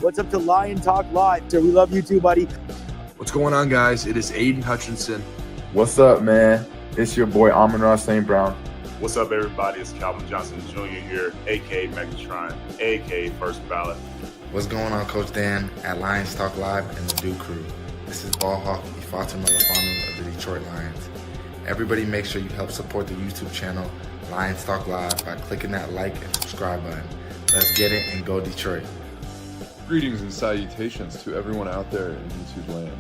What's up to Lion Talk Live? We love you too, buddy. What's going on, guys? It is Aiden Hutchinson. What's up, man? It's your boy Amon-Ra St. Brown. What's up, everybody? It's Calvin Johnson Jr. here, a.k.a. Megatron, a.k.a. First Ballot. What's going on, Coach Dan at Lions Talk Live and the Do Crew. This is Ball Hawk Ifeatu Melifonwu of the Detroit Lions. Everybody make sure you help support the YouTube channel Lions Talk Live by clicking that like and subscribe button. Let's get it and go Detroit. Greetings and salutations to everyone out there in YouTube land.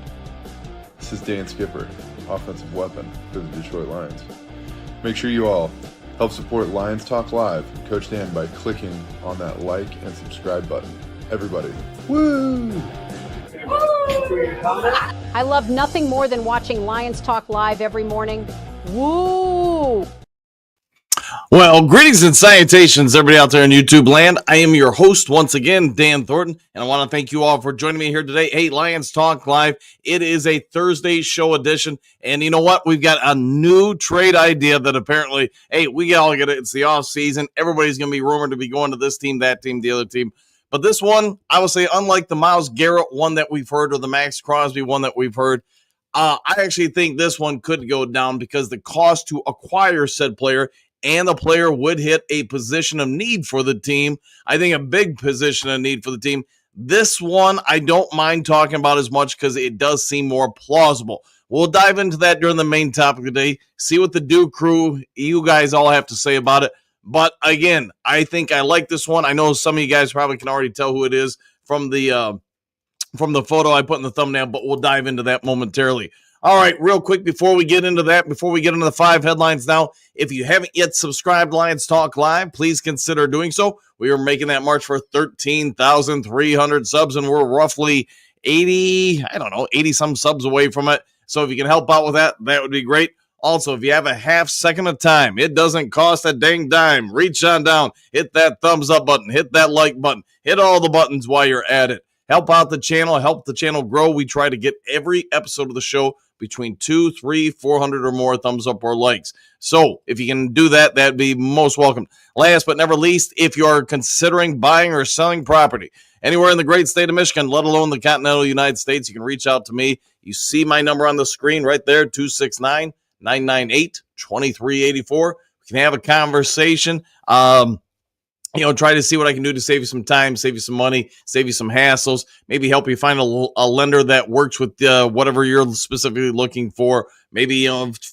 This is Dan Skipper, offensive weapon for the Detroit Lions. Make sure you all help support Lions Talk Live and Coach Dan by clicking on that like and subscribe button. Everybody, woo! I love nothing more than watching Lions Talk Live every morning. Woo! Well, greetings and salutations, everybody out there in YouTube land. I am your host once again, Dan Thornton, and I want to thank you all for joining me here today. Hey, Lions Talk Live. It is a Thursday show edition, and you know what? We've got a new trade idea that apparently, hey, we all get it. It's the off season. Everybody's going to be rumored to be going to this team, that team, the other team. But this one, I would say, unlike the Myles Garrett one that we've heard or the Max Crosby one that we've heard, I actually think this one could go down because the cost to acquire said player and the player would hit a position of need for the team. I think a big position of need for the team. This one, I don't mind talking about as much because it does seem more plausible. We'll dive into that during the main topic of the day, see what the Do Crew, you guys all have to say about it. But again, I think I like this one. I know some of you guys probably can already tell who it is from the photo I put in the thumbnail, but we'll dive into that momentarily. All right, real quick before we get into that, before we get into the 5 headlines now, if you haven't yet subscribed to Lions Talk Live, please consider doing so. We are making that march for 13,300 subs, and we're roughly 80-some subs away from it. So if you can help out with that, that would be great. Also, if you have a half second of time, it doesn't cost a dang dime. Reach on down, hit that thumbs up button, hit that like button, hit all the buttons while you're at it. Help out the channel, help the channel grow. We try to get every episode of the show between 200, 300, 400 or more thumbs up or likes. So if you can do that, that'd be most welcome. Last but never least, if you're considering buying or selling property anywhere in the great state of Michigan, let alone the continental United States, you can reach out to me. You see my number on the screen right there, 269-998-2384. We can have a conversation. Try to see what I can do to save you some time, save you some money, save you some hassles, maybe help you find a lender that works with whatever you're specifically looking for. Maybe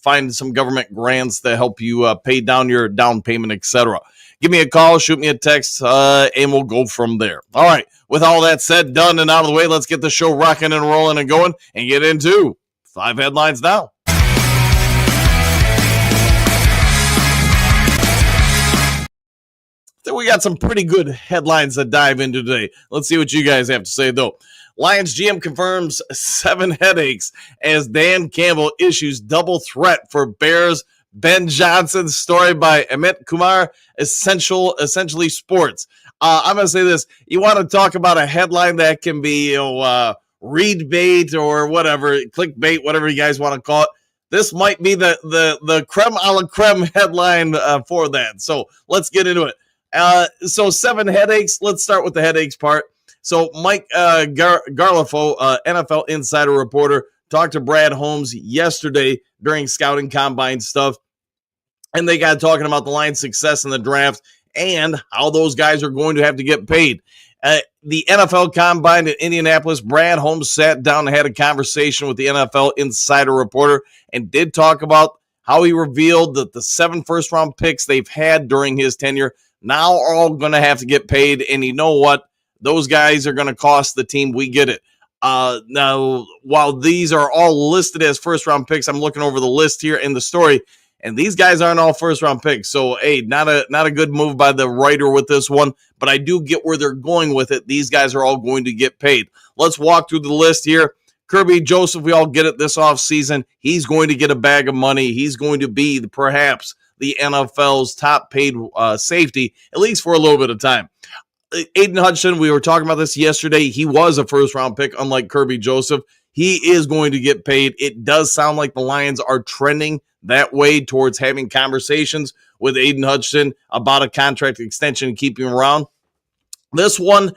find some government grants that help you pay down your down payment, etc. Give me a call, shoot me a text, and we'll go from there. All right, with all that said, done, and out of the way, let's get the show rocking and rolling and going and get into 5 headlines now. We got some pretty good headlines to dive into today. Let's see what you guys have to say, though. Lions GM confirms 7 headaches as Dan Campbell issues double threat for Bears Ben Johnson. Story by Amit Kumar, Essentially Sports. I'm going to say this. You want to talk about a headline that can be read bait or whatever, clickbait, whatever you guys want to call it. This might be the creme a la creme headline for that. So let's get into it. So 7 headaches. Let's start with the headaches part. So Mike Garlafo, NFL insider reporter, talked to Brad Holmes yesterday during scouting combine stuff. And they got talking about the Lions' success in the draft and how those guys are going to have to get paid. The NFL combine in Indianapolis, Brad Holmes sat down and had a conversation with the NFL insider reporter and did talk about how he revealed that the 7 first-round picks they've had during his tenure now are all going to have to get paid, and you know what? Those guys are going to cost the team. We get it. Now, while these are all listed as first-round picks, I'm looking over the list here in the story, and these guys aren't all first-round picks. So, hey, not a good move by the writer with this one, but I do get where they're going with it. These guys are all going to get paid. Let's walk through the list here. Kirby Joseph, we all get it this offseason. He's going to get a bag of money. He's going to be perhaps the NFL's top paid safety, at least for a little bit of time. Aiden Hutchinson, we were talking about this yesterday. He was a first-round pick, unlike Kirby Joseph. he is going to get paid. It does sound like the Lions are trending that way towards having conversations with Aiden Hutchinson about a contract extension and keeping him around. This one,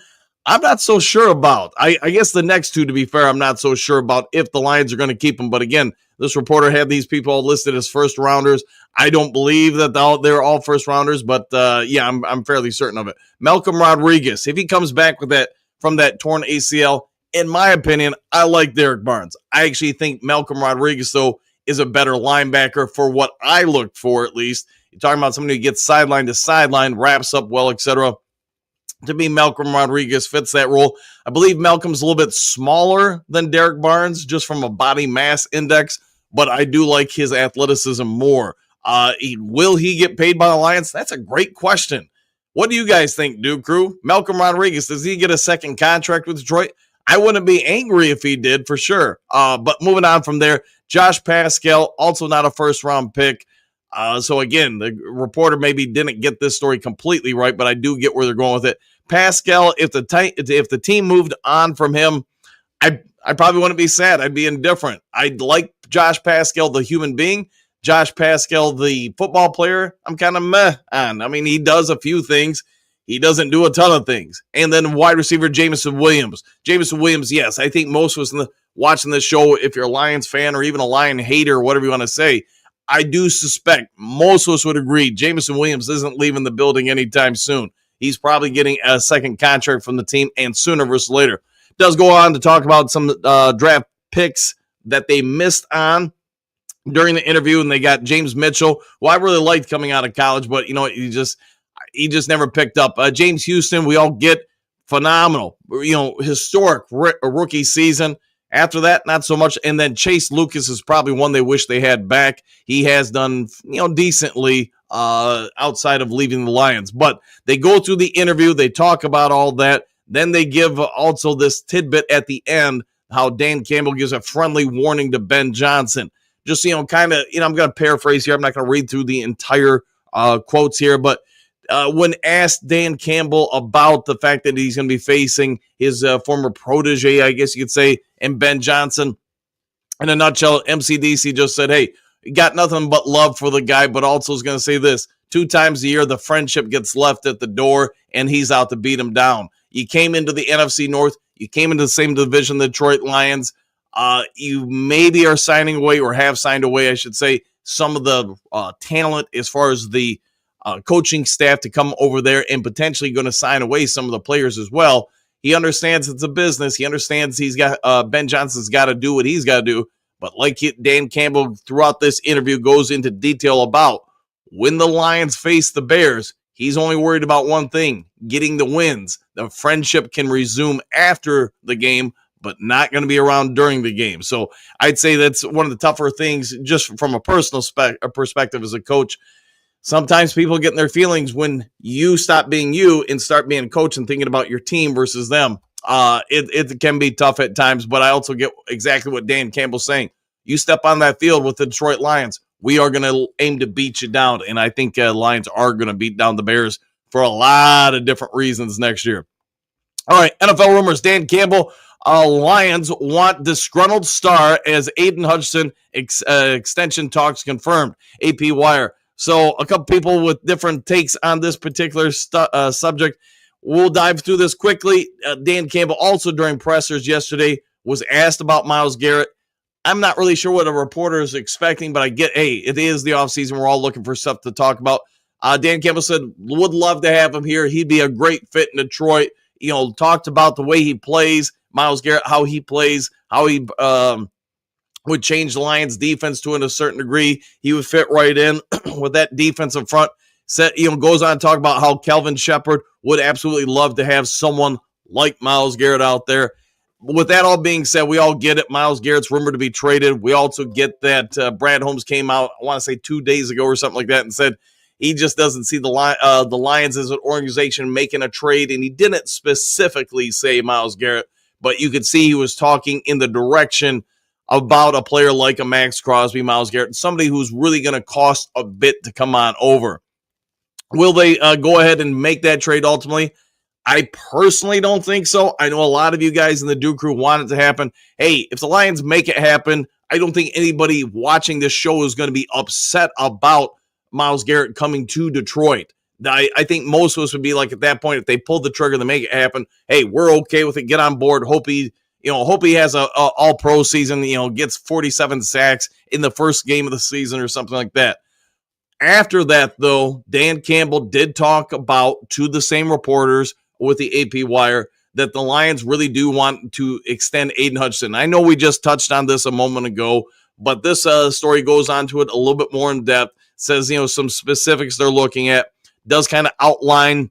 I'm not so sure about. I guess the next two, to be fair, I'm not so sure about if the Lions are going to keep him. But again, this reporter had these people all listed as first rounders. I don't believe that they're all first rounders, but yeah, I'm fairly certain of it. Malcolm Rodriguez, if he comes back with that from that torn ACL, in my opinion, I like Derek Barnes. I actually think Malcolm Rodriguez, though, is a better linebacker for what I looked for, at least. You're talking about somebody who gets sideline to sideline, wraps up well, etc. To me, Malcolm Rodriguez fits that role. I believe Malcolm's a little bit smaller than Derek Barnes, just from a body mass index, but I do like his athleticism more. Will he get paid by the Lions? That's a great question. What do you guys think, Duke Crew? Malcolm Rodriguez, does he get a second contract with Detroit? I wouldn't be angry if he did, for sure. But moving on from there, Josh Pascal, also not a first-round pick. So again, the reporter maybe didn't get this story completely right, but I do get where they're going with it. Pascal, if the team moved on from him, I probably wouldn't be sad. I'd be indifferent. I'd like Josh Pascal, the human being. Josh Pascal, the football player, I'm kind of meh on. I mean, he does a few things. He doesn't do a ton of things. And then wide receiver Jameson Williams. Jameson Williams, yes, I think most of us watching this show, if you're a Lions fan or even a Lion hater, whatever you want to say, I do suspect most of us would agree Jameson Williams isn't leaving the building anytime soon. He's probably getting a second contract from the team, and sooner versus later. Does go on to talk about some draft picks that they missed on during the interview, and they got James Mitchell, who I really liked coming out of college, but you know, he just never picked up. James Houston, we all get, phenomenal, historic rookie season. After that, not so much. And then Chase Lucas is probably one they wish they had back. He has done, decently outside of leaving the Lions. But they go through the interview. They talk about all that. Then they give also this tidbit at the end, how Dan Campbell gives a friendly warning to Ben Johnson. Just, I'm going to paraphrase here. I'm not going to read through the entire quotes here. But when asked Dan Campbell about the fact that he's going to be facing his former protege, I guess you could say, and Ben Johnson, in a nutshell, MCDC just said, hey, got nothing but love for the guy, but also is going to say this: 2 times a year, the friendship gets left at the door, and he's out to beat him down. You came into the NFC North. You came into the same division, the Detroit Lions. You maybe are signing away, or have signed away, I should say, some of the talent as far as the coaching staff to come over there, and potentially going to sign away some of the players as well. He understands it's a business. He understands he's got Ben Johnson's got to do what he's got to do. But like Dan Campbell throughout this interview goes into detail about, when the Lions face the Bears, he's only worried about one thing: getting the wins. The friendship can resume after the game, but not going to be around during the game. So I'd say that's one of the tougher things, just from a personal perspective as a coach. Sometimes people get in their feelings when you stop being you and start being a coach and thinking about your team versus them. It can be tough at times, but I also get exactly what Dan Campbell's saying. You step on that field with the Detroit Lions, we are going to aim to beat you down. And I think Lions are going to beat down the Bears for a lot of different reasons next year. All right, NFL rumors. Dan Campbell, Lions want disgruntled star as Aiden Hutchinson extension talks confirmed. AP Wire. So a couple people with different takes on this particular subject. We'll dive through this quickly. Dan Campbell also during pressers yesterday was asked about Myles Garrett. I'm not really sure what a reporter is expecting, but I get, hey, it is the offseason. We're all looking for stuff to talk about. Dan Campbell said, would love to have him here. He'd be a great fit in Detroit. Talked about the way he plays, Myles Garrett, how he plays, how he would change the Lions defense to a certain degree. He would fit right in with that defensive front. Goes on to talk about how Kelvin Shepard would absolutely love to have someone like Myles Garrett out there. With that all being said, we all get it. Myles Garrett's rumored to be traded. We also get that Brad Holmes came out, I want to say 2 days ago or something like that, and said he just doesn't see the Lions as an organization making a trade, and he didn't specifically say Myles Garrett, but you could see he was talking in the direction about a player like a Max Crosby, Myles Garrett, somebody who's really going to cost a bit to come on over. Will they go ahead and make that trade ultimately? I personally don't think so. I know a lot of you guys in the Duke Crew want it to happen. Hey, if the Lions make it happen, I don't think anybody watching this show is going to be upset about Myles Garrett coming to Detroit. I think most of us would be like, at that point, if they pulled the trigger to make it happen, hey, we're okay with it. Get on board. Hope he has a all-pro season, gets 47 sacks in the first game of the season or something like that. After that, though, Dan Campbell did talk about, to the same reporters with the AP Wire, that the Lions really do want to extend Aiden Hutchinson. I know we just touched on this a moment ago, but this story goes on to it a little bit more in depth, says, some specifics they're looking at, does kind of outline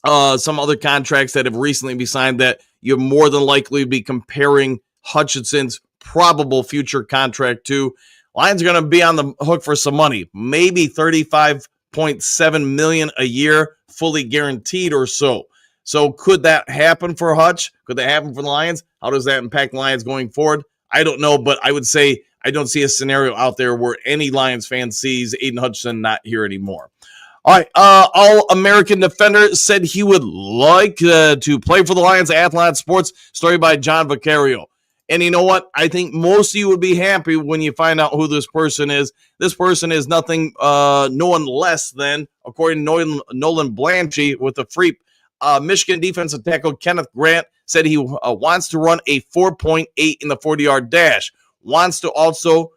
some other contracts that have recently been signed that you're more than likely be comparing Hutchinson's probable future contract to. Lions are going to be on the hook for some money, maybe $35.7 million a year, fully guaranteed or so. So could that happen for Hutch? Could that happen for the Lions? How does that impact the Lions going forward? I don't know, but I would say I don't see a scenario out there where any Lions fan sees Aiden Hutchinson not here anymore. All right, All-American defender said he would like to play for the Lions. Athlon Sports, story by John Vicario. And you know what? I think most of you would be happy when you find out who this person is. This person is no one less than, according to Nolan Blanchie with the Freep, Michigan defensive tackle Kenneth Grant said he wants to run a 4.8 in the 40-yard dash. Wants to also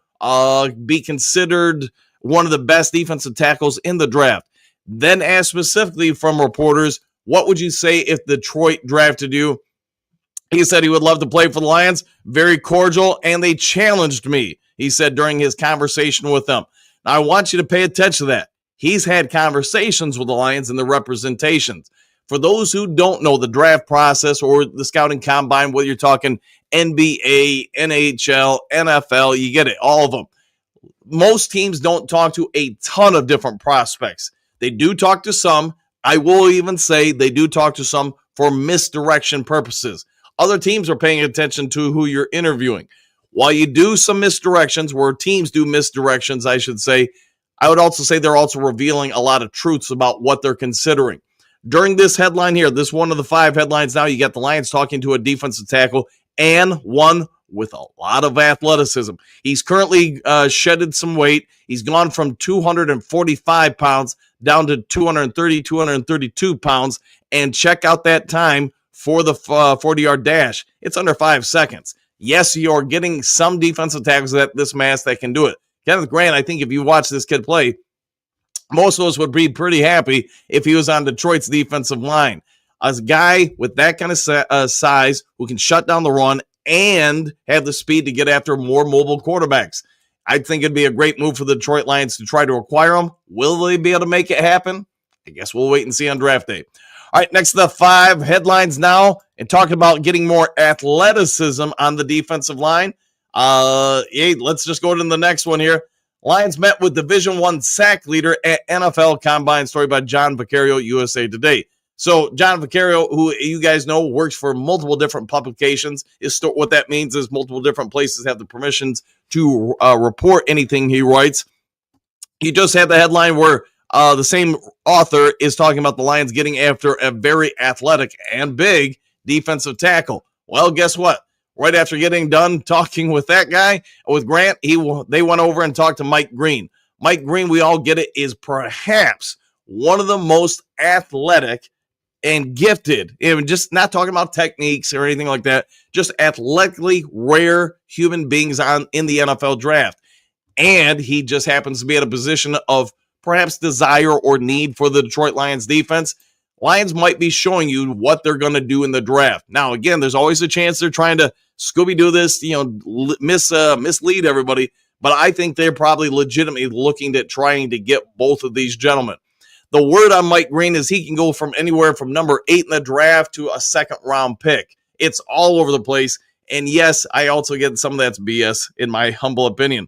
be considered one of the best defensive tackles in the draft. Then asked specifically from reporters, what would you say if Detroit drafted you? He said he would love to play for the Lions. Very cordial, and they challenged me, he said during his conversation with them. Now, I want you to pay attention to that. He's had conversations with the Lions and the representations. For those who don't know the draft process or the scouting combine, whether you're talking NBA, NHL, NFL, you get it, all of them. Most teams don't talk to a ton of different prospects. They do talk to some. I will even say they do talk to some for misdirection purposes. Other teams are paying attention to who you're interviewing. While you do some misdirections, where teams do misdirections, I should say, I would also say they're also revealing a lot of truths about what they're considering. During this headline here, this one of the 5 headlines now, you got the Lions talking to a defensive tackle and one with a lot of athleticism. He's currently shedded some weight. He's gone from 245 pounds down to 230, 232 pounds. And check out that time for the 40-yard dash. It's under 5 seconds. Yes, you're getting some defensive tackles at this mass that can do it. Kenneth Grant, I think if you watch this kid play, most of us would be pretty happy if he was on Detroit's defensive line. A guy with that kind of size who can shut down the run and have the speed to get after more mobile quarterbacks. I think it'd be a great move for the Detroit Lions to try to acquire him. Will they be able to make it happen? I guess we'll wait and see on draft day. All right, next to the 5 headlines now, and talking about getting more athleticism on the defensive line. Let's just go to the next one here. Lions met with Division I sack leader at NFL Combine, story by John Vicario, USA Today. So John Vicario, who you guys know works for multiple different publications, what that means is multiple different places have the permissions to report anything he writes. He just had the headline where the same author is talking about the Lions getting after a very athletic and big defensive tackle. Well, guess what? Right after getting done talking with that guy, with Grant, they went over and talked to Mike Green. Mike Green, we all get it, is perhaps one of the most athletic and gifted, and just not talking about techniques or anything like that, just athletically rare human beings in the NFL draft. And he just happens to be at a position of perhaps desire or need for the Detroit Lions defense. Lions might be showing you what they're going to do in the draft. Now, again, there's always a chance they're trying to Scooby-Doo this, mislead everybody, but I think they're probably legitimately looking at trying to get both of these gentlemen. The word on Mike Green is he can go from anywhere from number 8 in the draft to a second-round pick. It's all over the place, and yes, I also get some of that's BS, in my humble opinion.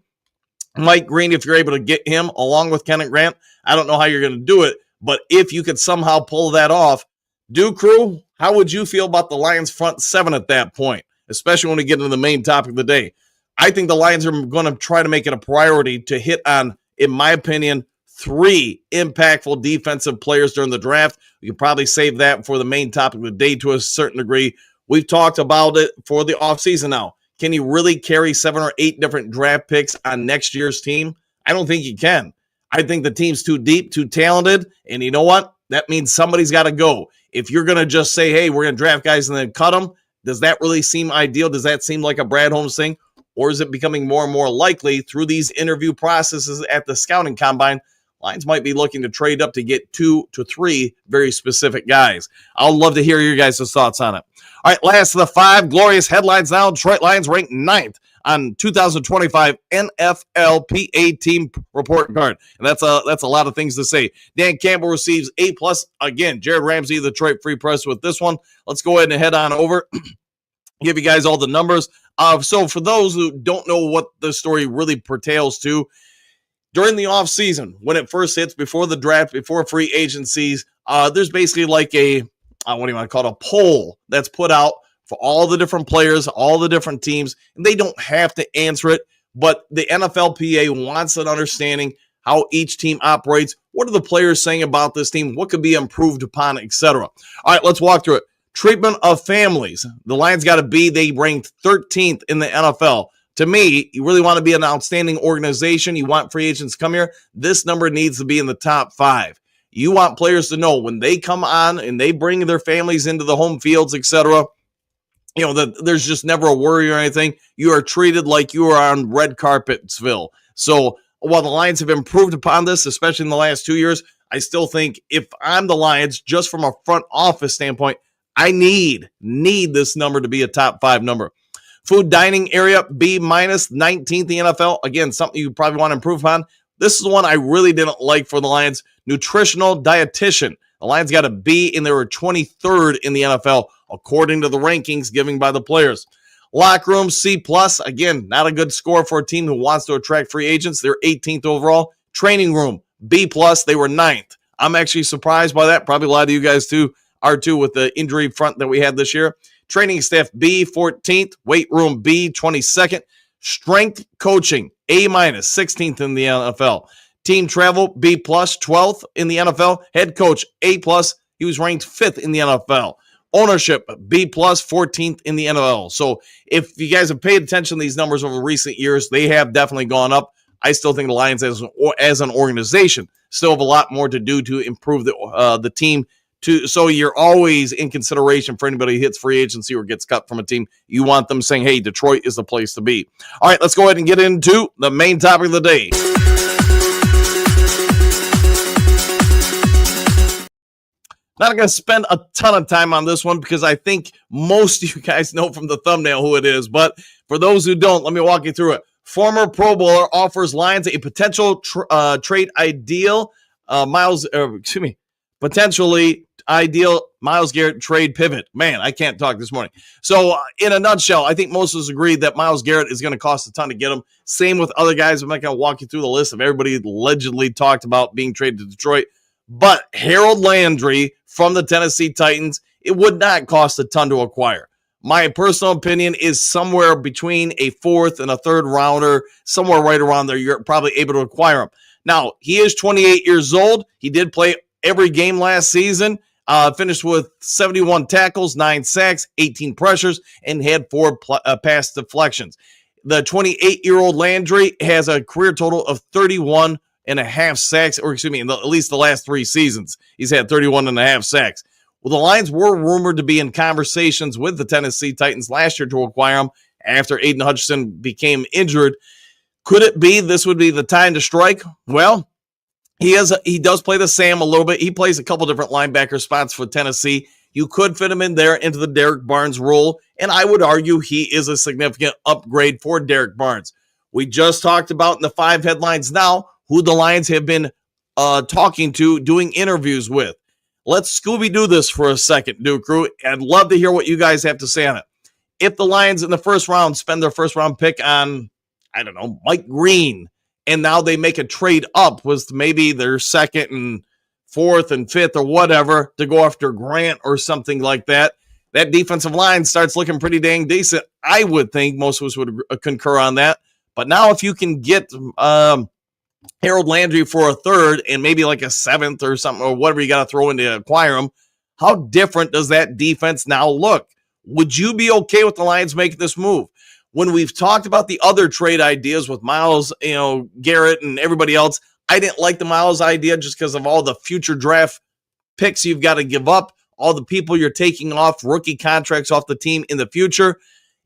Mike Green, if you're able to get him along with Kenneth Grant, I don't know how you're going to do it, but if you could somehow pull that off, Duke Crew, how would you feel about the Lions front 7 at that point, especially when we get into the main topic of the day? I think the Lions are going to try to make it a priority to hit on, in my opinion, 3 impactful defensive players during the draft. We can probably save that for the main topic of the day to a certain degree. We've talked about it for the offseason now. Can he really carry 7 or 8 different draft picks on next year's team? I don't think he can. I think the team's too deep, too talented, and you know what? That means somebody's got to go. If you're going to just say, hey, we're going to draft guys and then cut them, does that really seem ideal? Does that seem like a Brad Holmes thing? Or is it becoming more and more likely through these interview processes at the scouting combine, Lions might be looking to trade up to get 2 to 3 very specific guys? I'll love to hear your guys' thoughts on it. All right, last of the 5 glorious headlines now. Detroit Lions ranked 9th on 2025 NFLPA team report card. And that's a lot of things to say. Dan Campbell receives A+. Again, Jared Ramsey, the Detroit Free Press with this one. Let's go ahead and head on over. Give you guys all the numbers. So for those who don't know what the story really pertains to, during the offseason, when it first hits, before the draft, before free agencies, there's basically like a poll that's put out for all the different players, all the different teams, and they don't have to answer it, but the NFLPA wants an understanding how each team operates. What are the players saying about this team? What could be improved upon, etc. All right, let's walk through it. Treatment of families. The Lions got a B. They ranked 13th in the NFL. To me, you really want to be an outstanding organization. You want free agents to come here. This number needs to be in the top 5. You want players to know when they come on and they bring their families into the home fields, etc., that there's just never a worry or anything. You are treated like you are on red carpetsville. So while the Lions have improved upon this, especially in the last 2 years, I still think if I'm the Lions, just from a front office standpoint, I need this number to be a top 5 number. Food dining area, B-, 19th in the NFL. Again, something you probably want to improve upon. This is the one I really didn't like for the Lions. Nutritional dietitian. The Lions got a B, and they were 23rd in the NFL, according to the rankings given by the players. Locker room, C+. Again, not a good score for a team who wants to attract free agents. They're 18th overall. Training room, B+. They were 9th. I'm actually surprised by that. Probably a lot of you guys are too with the injury front that we had this year. Training staff, B, 14th. Weight room, B, 22nd. Strength coaching, A-, 16th in the NFL. Team travel, B+, 12th in the NFL. Head coach, A+. He was ranked 5th in the NFL. Ownership, B+, 14th in the NFL. So if you guys have paid attention to these numbers over recent years, they have definitely gone up. I still think the Lions as an organization still have a lot more to do to improve the team. So you're always in consideration for anybody who hits free agency or gets cut from a team. You want them saying, hey, Detroit is the place to be. All right, let's go ahead and get into the main topic of the day. Not going to spend a ton of time on this one because I think most of you guys know from the thumbnail who it is. But for those who don't, let me walk you through it. Former Pro Bowler offers Lions a potential trade ideal. Potentially ideal Myles Garrett trade pivot. Man, I can't talk this morning. So in a nutshell, I think most of us agreed that Myles Garrett is going to cost a ton to get him. Same with other guys. I'm not going to walk you through the list of everybody allegedly talked about being traded to Detroit. But Harold Landry from the Tennessee Titans, it would not cost a ton to acquire. My personal opinion is somewhere between a 4th and a 3rd rounder, somewhere right around there. You're probably able to acquire him. Now, he is 28 years old. He did play every game last season, finished with 71 tackles, 9 sacks, 18 pressures, and had 4 pass deflections. The 28-year-old Landry has a career total of 31 and a half sacks, or excuse me, at least the last 3 seasons, he's had 31 and a half sacks. Well, the Lions were rumored to be in conversations with the Tennessee Titans last year to acquire him after Aiden Hutchinson became injured. Could it be this would be the time to strike? Well, he does play the Sam a little bit. He plays a couple different linebacker spots for Tennessee. You could fit him in there into the Derek Barnes role, and I would argue he is a significant upgrade for Derek Barnes. We just talked about in the 5 headlines now who the Lions have been talking to, doing interviews with. Let's Scooby-Doo this for a second, Duke Crew. I'd love to hear what you guys have to say on it. If the Lions in the first round spend their first round pick on, I don't know, Mike Green, and now they make a trade up with maybe their 2nd and 4th and 5th or whatever to go after Grant or something like that, that defensive line starts looking pretty dang decent. I would think most of us would concur on that. But now if you can get Harold Landry for a third and maybe like a seventh or something, or whatever you got to throw in to acquire him, how different does that defense now look? Would you be okay with the Lions making this move? When we've talked about the other trade ideas with Myles, Garrett and everybody else, I didn't like the Myles idea just because of all the future draft picks you've got to give up, all the people you're taking off, rookie contracts off the team in the future.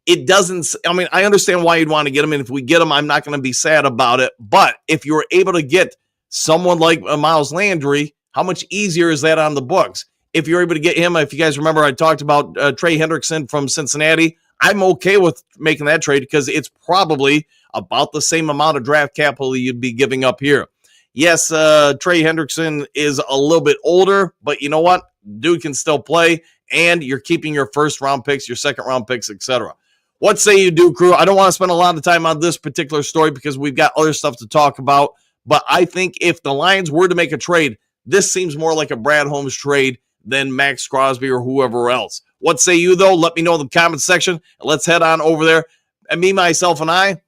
It doesn't, I understand why you'd want to get them, and if we get them, I'm not going to be sad about it. But if you were able to get someone like Myles Landry, how much easier is that on the books? If you're able to get him, if you guys remember, I talked about Trey Hendrickson from Cincinnati. I'm okay with making that trade because it's probably about the same amount of draft capital you'd be giving up here. Yes, Trey Hendrickson is a little bit older, but you know what? Dude can still play, and you're keeping your first-round picks, your second-round picks, etc. What say you do, crew? I don't want to spend a lot of time on this particular story because we've got other stuff to talk about, but I think if the Lions were to make a trade, this seems more like a Brad Holmes trade than Max Crosby or whoever else. What say you, though? Let me know in the comments section. Let's head on over there. And me, myself, and I,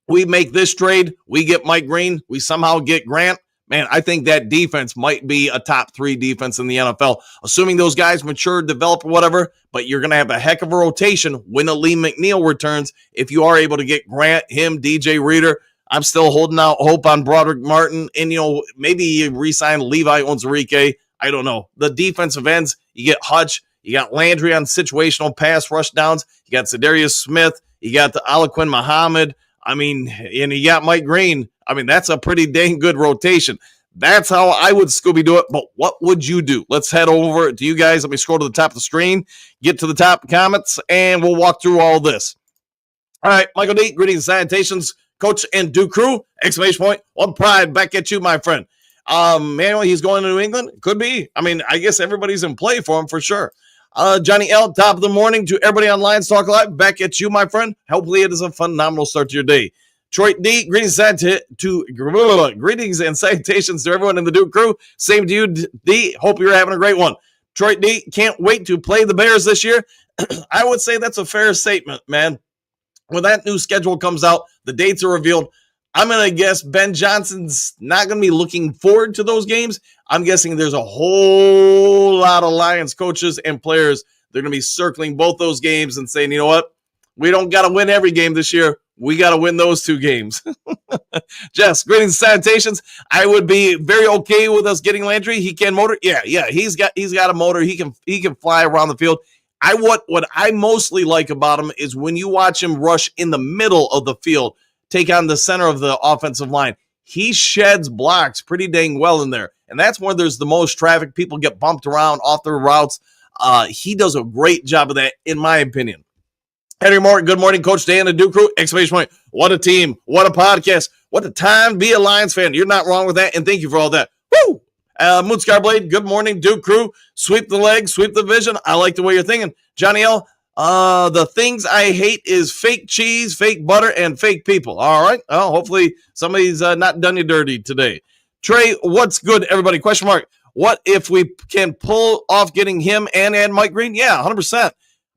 we make this trade. We get Mike Green. We somehow get Grant. Man, I think that defense might be a top 3 defense in the NFL, assuming those guys mature, develop, or whatever. But you're going to have a heck of a rotation when Lee McNeil returns if you are able to get Grant, him, DJ Reader. I'm still holding out hope on Broderick Martin. And, maybe you re-sign Levi Onwuzurike. I don't know. The defensive ends, you get Hutch. You got Landry on situational pass rush downs. You got Za'Darius Smith. You got the Alaquin Muhammad. And you got Mike Green. That's a pretty dang good rotation. That's how I would Scooby do it. But what would you do? Let's head over to you guys. Let me scroll to the top of the screen, get to the top comments, and we'll walk through all this. All right, Michael D, greetings, salutations, coach and Duke crew, exclamation point, one pride back at you, my friend. Manuel, he's going to New England? Could be. I guess everybody's in play for him for sure. Johnny L, top of the morning to everybody on Lions Talk Live. Back at you, my friend. Hopefully it is a phenomenal start to your day. Troy D, greetings and salutations to everyone in the Duke crew. Same to you, D. Hope you're having a great one. Troy D, can't wait to play the Bears this year. I would say that's a fair statement, man. When that new schedule comes out, the dates are revealed. I'm going to guess Ben Johnson's not going to be looking forward to those games. I'm guessing there's a whole lot of Lions coaches and players. They're going to be circling both those games and saying, you know what? We don't got to win every game this year. We got to win those 2 games. Jess, greetings and salutations. I would be very okay with us getting Landry. He can motor. Yeah. He's got a motor. He can fly around the field. What I mostly like about him is when you watch him rush in the middle of the field, take on the center of the offensive line. He sheds blocks pretty dang well in there. And that's where there's the most traffic. People get bumped around off their routes. He does a great job of that, in my opinion. Henry Moore, good morning, Coach Dan and Duke crew. Exclamation point. What a team. What a podcast. What a time to be a Lions fan. You're not wrong with that. And thank you for all that. Woo! Moonscar Blade, good morning, Duke crew. Sweep the leg, sweep the vision. I like the way you're thinking. Johnny L, the things I hate is fake cheese, fake butter, and fake people. All right. Well, hopefully somebody's not done you dirty today. Trey, what's good, everybody? Question mark. What if we can pull off getting him and Mike Green? Yeah, 100%.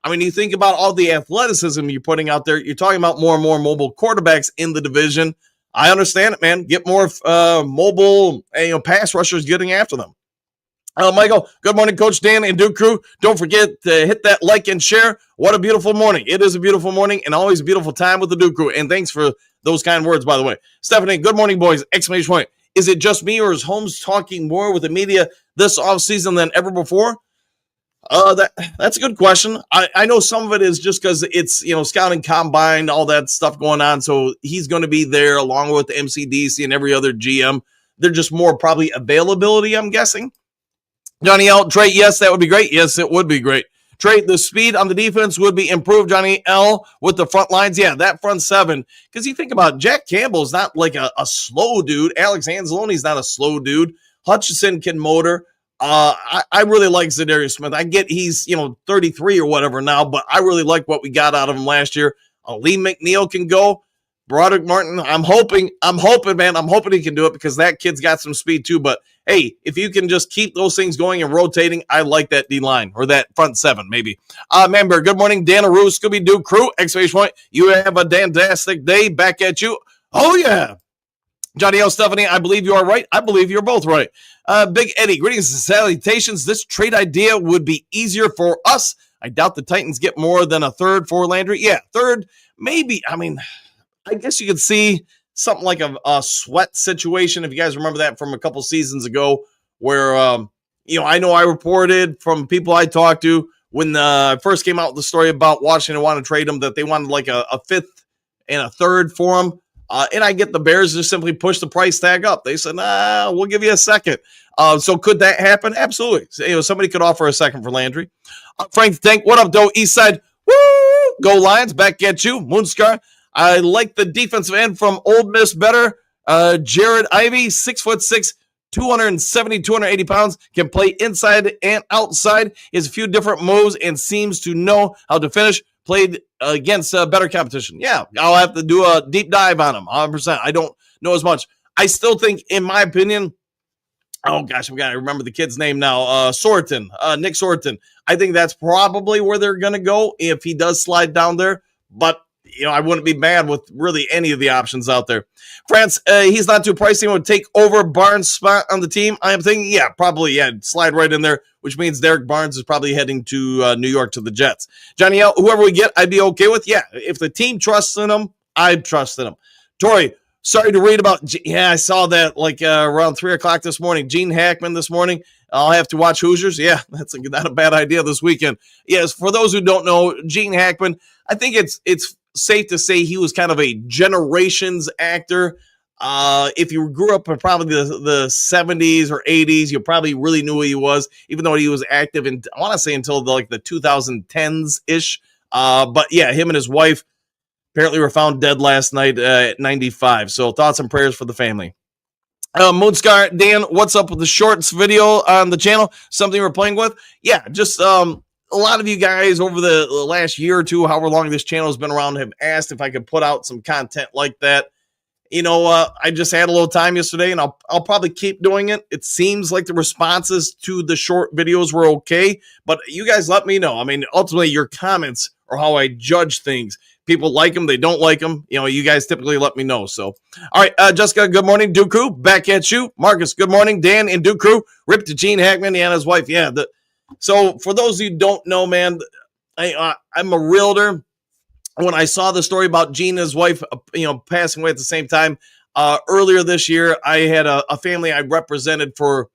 You think about all the athleticism you're putting out there. You're talking about more and more mobile quarterbacks in the division. I understand it, man. Get more mobile pass rushers getting after them. Michael, good morning, Coach Dan and Duke crew. Don't forget to hit that like and share. What a beautiful morning. It is a beautiful morning and always a beautiful time with the Duke crew. And thanks for those kind words, by the way. Stephanie, good morning, boys. Exclamation point. Is it just me or is Holmes talking more with the media this offseason than ever before? That's a good question. I know some of it is just because it's, scouting combine, all that stuff going on. So he's going to be there along with the MCDC and every other GM. They're just more probably availability, I'm guessing. Johnny L. Trey, yes, that would be great. Yes, it would be great. Trey, the speed on the defense would be improved, Johnny L. with the front lines. Yeah, that front 7. Because you think about it, Jack Campbell's not like a slow dude. Alex Anzalone's not a slow dude. Hutchinson can motor. I really like Za'Darius Smith. I get he's 33 or whatever now, but I really like what we got out of him last year. Lee McNeil can go. Broderick Martin, I'm hoping, man. I'm hoping he can do it because that kid's got some speed too. But hey, if you can just keep those things going and rotating, I like that D line or that front 7 maybe. Member, good morning, Dan Aru, Scooby Doo crew. Exclamation point. You have a fantastic day. Back at you. Oh yeah. Johnny L. Stephanie, I believe you are right. I believe you're both right. Big Eddie, greetings and salutations. This trade idea would be easier for us. I doubt the Titans get more than a third for Landry. Yeah, third, maybe. I mean, I guess you could see something like a Sweat situation, if you guys remember that from a couple seasons ago, where, I know I reported from people I talked to when I first came out with the story about Washington wanted to trade him, that they wanted like a fifth and a third for him. And I get the Bears just simply push the price tag up. They said, nah, we'll give you a second. So could that happen? Absolutely. So, somebody could offer a second for Landry. Frank the Tank, what up, Doe? East Side, woo! Go Lions, back at you. Moonscar, I like the defensive end from Old Miss better. Jared Ivey, 6'6", 270, 280 pounds, can play inside and outside. He has a few different moves and seems to know how to finish. Played against better competition. Yeah, I'll have to do a deep dive on him, 100%. I don't know as much. I still think, in my opinion, oh gosh, I've got to remember the kid's name now. Thornton, Nick Thornton. I think that's probably where they're going to go if he does slide down there. But, I wouldn't be mad with really any of the options out there. France, he's not too pricey. Would take over Barnes' spot on the team. I am thinking, probably, slide right in there, which means Derek Barnes is probably heading to New York to the Jets. Johnny L, whoever we get, I'd be okay with. Yeah, if the team trusts in him, I'd trust in him. Tori, sorry to read about, I saw that around 3 o'clock this morning. Gene Hackman this morning. I'll have to watch Hoosiers. Yeah, that's not a bad idea this weekend. Yes, for those who don't know, Gene Hackman, I think it's safe to say he was kind of a generations actor. If you grew up in probably the 70s or 80s, you probably really knew who he was, even though he was active in, I want to say until the 2010s-ish. But yeah, him and his wife apparently were found dead last night at 95. So thoughts and prayers for the family. Moonscar, Dan, what's up with the shorts video on the channel? Something we're playing with? Yeah, just a lot of you guys over the last year or two, however long this channel has been around, have asked if I could put out some content like that. I just had a little time yesterday, and I'll probably keep doing it. It seems like the responses to the short videos were okay, but you guys let me know. I mean, ultimately, your comments are how I judge things. People like them, they don't like them. You guys typically let me know. So, all right, Jessica, good morning. Duke Crew, back at you. Marcus, good morning. Dan and Duke Crew, rip to Gene Hackman and his wife. Yeah, so for those who don't know, man, I'm a realtor. When I saw the story about Gene and his wife, passing away at the same time, earlier this year, I had a family I represented for,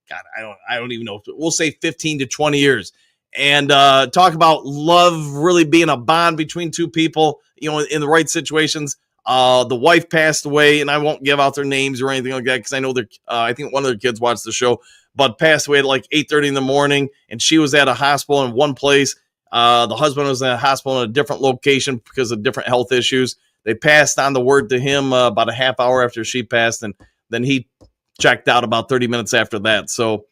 God, I don't even know. We'll say 15 to 20 years. And talk about love really being a bond between two people, in the right situations. The wife passed away, and I won't give out their names or anything like that because I know I think one of their kids watched the show, but passed away at 8:30 in the morning, and she was at a hospital in one place. The husband was in a hospital in a different location because of different health issues. They passed on the word to him about a half hour after she passed, and then he checked out about 30 minutes after that. So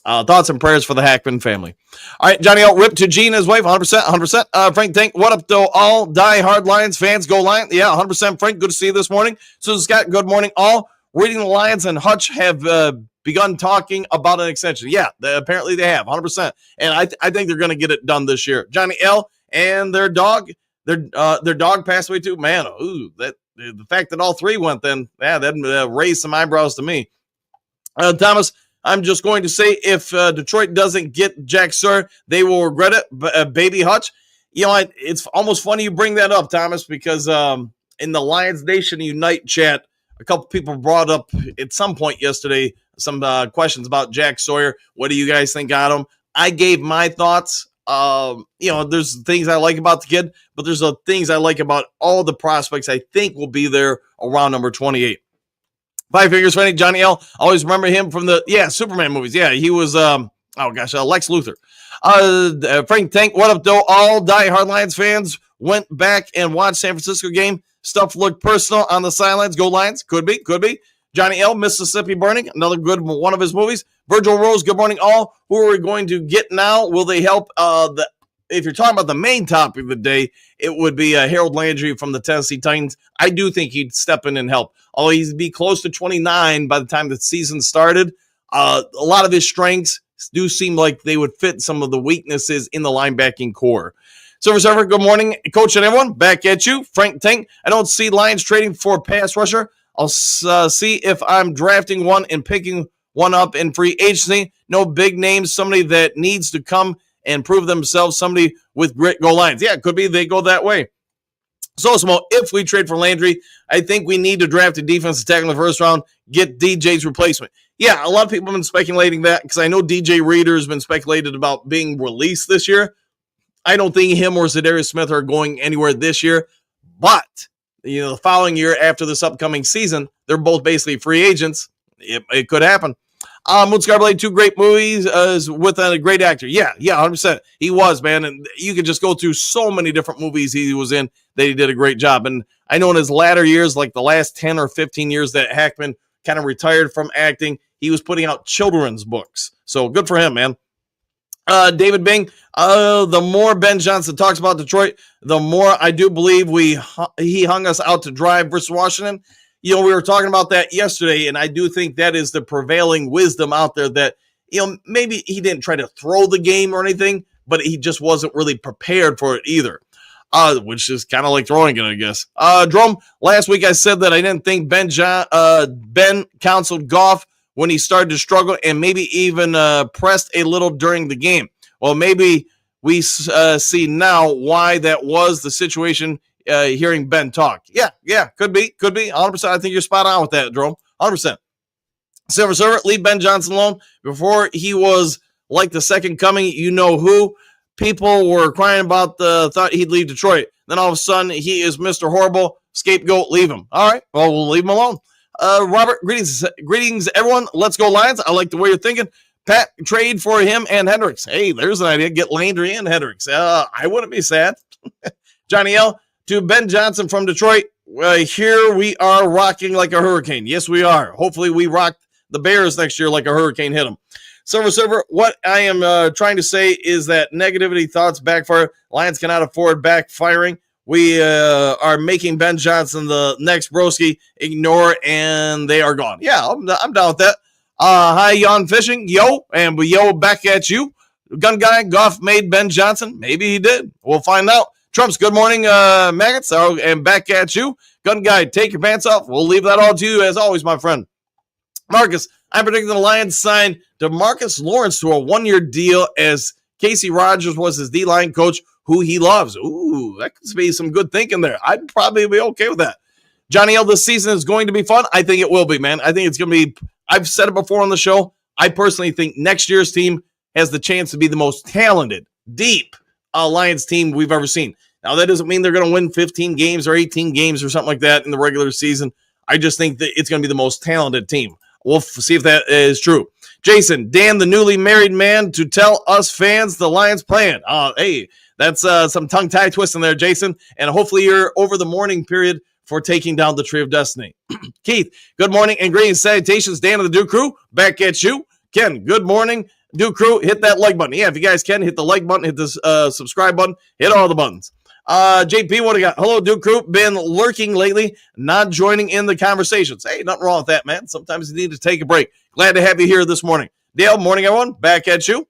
thoughts and prayers for the Hackman family. All right, Johnny L. Rip to Gene and his wife, 100%, 100%. Frank Tank, what up, though? All die-hard Lions fans, go Lions. Yeah, 100%, Frank. Good to see you this morning. Susan Scott, good morning, all. Reading the Lions and Hutch have begun talking about an extension. Yeah, apparently they have, 100%. And I think they're going to get it done this year. Johnny L. and their dog passed away too. Man, the fact that all three went then, that raised some eyebrows to me. Thomas, I'm just going to say if Detroit doesn't get Jack Sawyer, they will regret it. Baby Hutch, it's almost funny you bring that up, Thomas, because in the Lions Nation Unite chat, a couple people brought up at some point yesterday some questions about Jack Sawyer. What do you guys think got him? I gave my thoughts. There's things I like about the kid, but there's things I like about all the prospects I think will be there around number 28. Five Fingers Funny, Johnny L. Always remember him from the Superman movies. Yeah, he was Lex Luthor. Frank Tank, what up, though? All die-hard Lions fans went back and watched San Francisco game. Stuff looked personal on the sidelines. Go Lions. Could be. Johnny L. Mississippi Burning, another good one of his movies. Virgil Rose, good morning, all. Who are we going to get now? Will they help? If you're talking about the main topic of the day, it would be Harold Landry from the Tennessee Titans. I do think he'd step in and help. Although he'd be close to 29 by the time the season started. A lot of his strengths do seem like they would fit some of the weaknesses in the linebacking core. Silver Surfer, good morning, Coach and everyone. Back at you. Frank Tank, I don't see Lions trading for a pass rusher. I'll see if I'm drafting one and picking one up in free agency. No big names, somebody that needs to come and prove themselves, somebody with grit, go Lions. Yeah, it could be they go that way. So, if we trade for Landry, I think we need to draft a defensive tackle in the first round, get DJ's replacement. Yeah, a lot of people have been speculating that because I know DJ Reader has been speculated about being released this year. I don't think him or Zadarius Smith are going anywhere this year, but the following year after this upcoming season, they're both basically free agents. It could happen. Moon Scarblade, 2 great movies with a great actor. Yeah, 100%. He was, man. And you could just go through so many different movies he was in that he did a great job. And I know in his latter years, like the last 10 or 15 years that Hackman kind of retired from acting, he was putting out children's books. So good for him, man. David Bing, the more Ben Johnson talks about Detroit, the more I do believe he hung us out to dry versus Washington. We were talking about that yesterday, and I do think that is the prevailing wisdom out there that, maybe he didn't try to throw the game or anything, but he just wasn't really prepared for it either, which is kind of like throwing it, I guess. Drum, last week I said that I didn't think Ben counseled Goff when he started to struggle and maybe even pressed a little during the game. Well, maybe we see now why that was the situation. Hearing Ben talk. Yeah, could be. 100%. I think you're spot on with that, Jerome. 100%. Silver Server, leave Ben Johnson alone. Before he was like the second coming, who. People were crying about thought he'd leave Detroit. Then all of a sudden, he is Mr. Horrible. Scapegoat, leave him. All right, well, we'll leave him alone. Robert, greetings, everyone. Let's go Lions. I like the way you're thinking. Pat, trade for him and Hendricks. Hey, there's an idea. Get Landry and Hendricks. I wouldn't be sad. Johnny L., to Ben Johnson from Detroit, here we are rocking like a hurricane. Yes, we are. Hopefully we rock the Bears next year like a hurricane hit them. Silver, what I am trying to say is that negativity thoughts backfire. Lions cannot afford backfiring. We are making Ben Johnson the next broski. Ignore, and they are gone. Yeah, I'm down with that. Hi, Yon Fishing. Yo, and yo, back at you. Gun guy, Goff made Ben Johnson. Maybe he did. We'll find out. Trumps, good morning, maggots, and back at you. Gun guy, take your pants off. We'll leave that all to you, as always, my friend. Marcus, I'm predicting the Lions sign DeMarcus Lawrence to a 1-year deal as Casey Rogers was his D-line coach, who he loves. Ooh, that could be some good thinking there. I'd probably be okay with that. Johnny L, this season is going to be fun. I think it will be, man. I think it's going to be, I've said it before on the show, I personally think next year's team has the chance to be the most talented, deep Lions team we've ever seen. Now, that doesn't mean they're going to win 15 games or 18 games or something like that in the regular season. I just think that it's going to be the most talented team. We'll see if that is true. Jason, Dan, the newly married man, to tell us fans the Lions plan. Hey, that's some tongue-tie twist in there, Jason. And hopefully you're over the mourning period for taking down the Tree of Destiny. Keith, good morning and greetings, salutations. Dan of the Duke Crew, back at you. Ken, good morning. Duke Crew, hit that like button. Yeah, if you guys can, hit the like button, hit the subscribe button, hit all the buttons. JP, what do you got? Hello, Duke Crew. Been lurking lately, not joining in the conversations. Hey, nothing wrong with that, man. Sometimes you need to take a break. Glad to have you here this morning. Dale, morning, everyone. Back at you.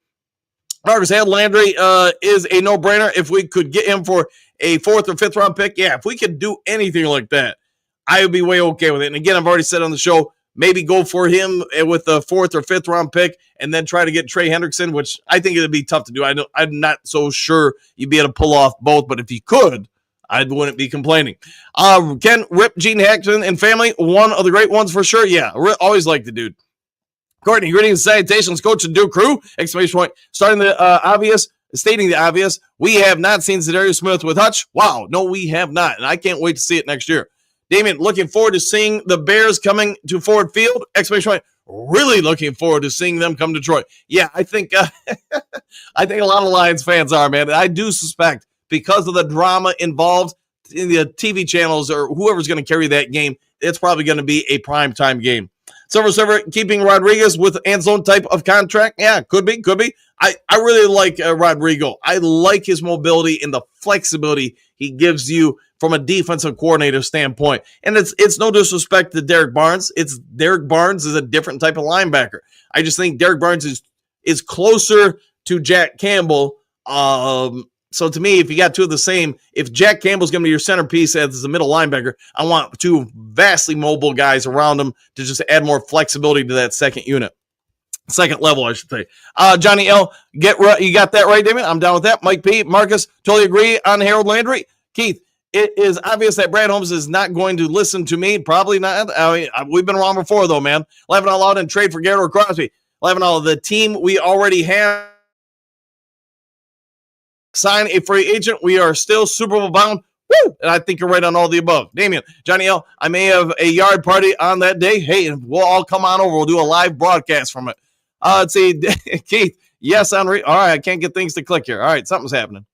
Marcus, Harold Landry is a no-brainer. If we could get him for a 4th or 5th round pick, yeah, if we could do anything like that, I would be way okay with it. And again, I've already said on the show, maybe go for him with the 4th or 5th round pick and then try to get Trey Hendrickson, which I think it would be tough to do. I'm not so sure you'd be able to pull off both, but if you could, I wouldn't be complaining. Ken, Rip, Gene Hackman, and family, one of the great ones for sure. Yeah, always like the dude. Courtney, greetings, salutations, Coach and Duke Crew, exclamation point. Stating the obvious, we have not seen Zadarius Smith with Hutch. Wow, no, we have not, and I can't wait to see it next year. Damien, looking forward to seeing the Bears coming to Ford Field. Exclamation point. Really looking forward to seeing them come to Detroit. Yeah, I think I think a lot of Lions fans are, man. I do suspect because of the drama involved in the TV channels or whoever's going to carry that game, it's probably going to be a primetime game. Silver keeping Rodriguez with end zone type of contract. Yeah, could be. I really like Rodrigo. I like his mobility and the flexibility he gives you from a defensive coordinator standpoint. And it's no disrespect to Derek Barnes. Derek Barnes is a different type of linebacker. I just think Derek Barnes is closer to Jack Campbell So to me, if you got two of the same, if Jack Campbell's going to be your centerpiece as a middle linebacker, I want two vastly mobile guys around him to just add more flexibility to that second unit. Second level, I should say. Johnny L, you got that right, Damon? I'm down with that. Mike P, Marcus, totally agree on Harold Landry. Keith, it is obvious that Brad Holmes is not going to listen to me. Probably not. I mean, we've been wrong before, though, man. Laughing out loud and trade for Garrett or Crosby. Laughing out loud, the team we already have sign a free agent. We are still Super Bowl bound. Woo! And I think you're right on all the above. Damian, Johnny L, I may have a yard party on that day. Hey, we'll all come on over. We'll do a live broadcast from it. Let's see. Keith, yes on all right, I can't get things to click here. All right, something's happening.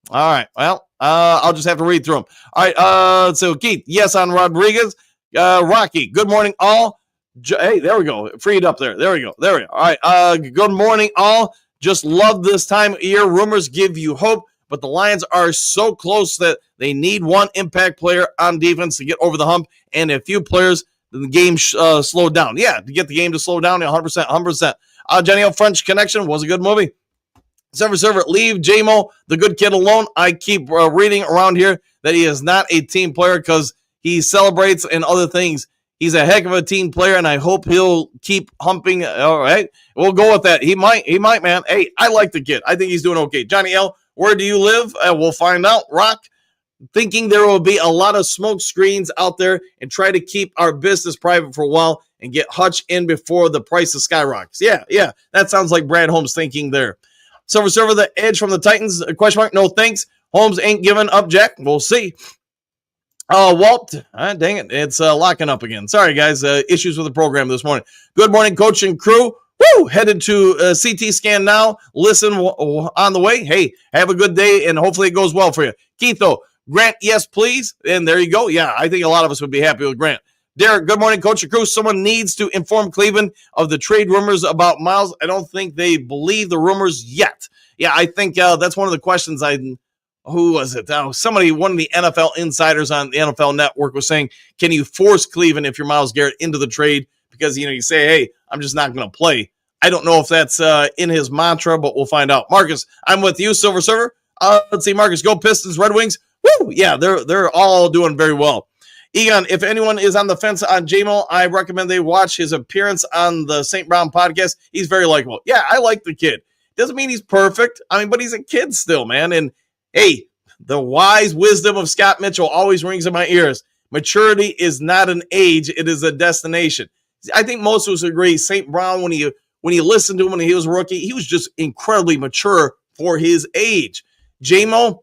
All right, well, I'll just have to read through them. All right, so Keith, yes on Rodriguez. Rocky, good morning, all. Hey, there we go. Freed up there. There we go. All right, good morning, all. Just love this time of year. Rumors give you hope, but the Lions are so close that they need one impact player on defense to get over the hump, and a few players, the game slowed down. Yeah, to get the game to slow down, 100%, 100%. Johnny O. French Connection was a good movie. Server, leave J-Mo, the good kid, alone. I keep reading around here that he is not a team player because he celebrates and other things. He's a heck of a team player, and I hope he'll keep humping. All right, we'll go with that. He might, man. Hey, I like the kid. I think he's doing okay. Johnny L., where do you live? We'll find out. Rock, thinking there will be a lot of smoke screens out there and try to keep our business private for a while and get Hutch in before the price of skyrockets. Yeah, that sounds like Brad Holmes thinking there. Server, the edge from the Titans, question mark, no thanks. Holmes ain't giving up, Jack. We'll see. Walt, dang it, it's locking up again. Sorry, guys, issues with the program this morning. Good morning, coach and crew. Woo! Headed to CT scan now. Listen on the way. Hey, have a good day, and hopefully it goes well for you. Keith, though, Grant, yes, please. And there you go. Yeah, I think a lot of us would be happy with Grant. Derek, good morning, coach and crew. Someone needs to inform Cleveland of the trade rumors about Miles. I don't think they believe the rumors yet. Yeah, I think that's one of the questions who was it? Somebody, one of the NFL insiders on the NFL Network was saying, can you force Cleveland if you're Myles Garrett into the trade? Because, you say, hey, I'm just not going to play. I don't know if that's in his mantra, but we'll find out. Marcus, I'm with you, Silver Server. Let's see, Marcus, go Pistons, Red Wings. Woo! Yeah, they're all doing very well. Egon, if anyone is on the fence on J-Mo, I recommend they watch his appearance on the St. Brown podcast. He's very likable. Yeah, I like the kid. Doesn't mean he's perfect. But he's a kid still, man. And hey, the wise wisdom of Scott Mitchell always rings in my ears. Maturity is not an age, it is a destination. I think most of us agree St. Brown, when you listened to him when he was a rookie, he was just incredibly mature for his age. J-Mo,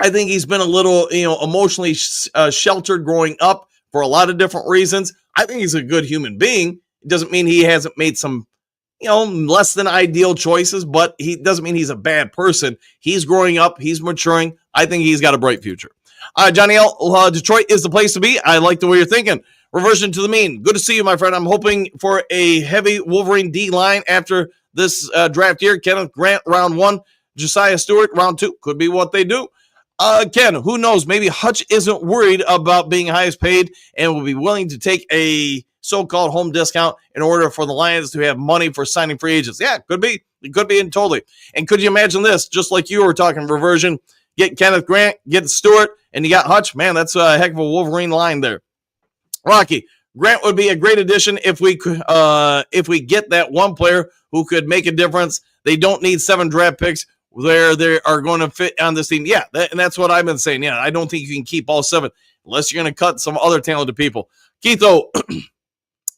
I think he's been a little, emotionally sheltered growing up for a lot of different reasons. I think he's a good human being. It doesn't mean he hasn't made some, less than ideal choices, but he doesn't mean he's a bad person. He's growing up. He's maturing. I think he's got a bright future. Johnny L., Detroit is the place to be. I like the way you're thinking. Reversion to the mean. Good to see you, my friend. I'm hoping for a heavy Wolverine D-line after this draft year. Kenneth Grant, round 1. Josiah Stewart, round 2. Could be what they do. Ken, who knows? Maybe Hutch isn't worried about being highest paid and will be willing to take a so-called home discount in order for the Lions to have money for signing free agents. Yeah, could be. It could be, and totally. And could you imagine this? Just like you were talking reversion, get Kenneth Grant, get Stewart, and you got Hutch. Man, that's a heck of a Wolverine line there. Rocky, Grant would be a great addition if we get that one player who could make a difference. They don't need 7 draft picks where they are going to fit on this team. Yeah, and that's what I've been saying. Yeah, I don't think you can keep all 7 unless you're going to cut some other talented people. Keith, though,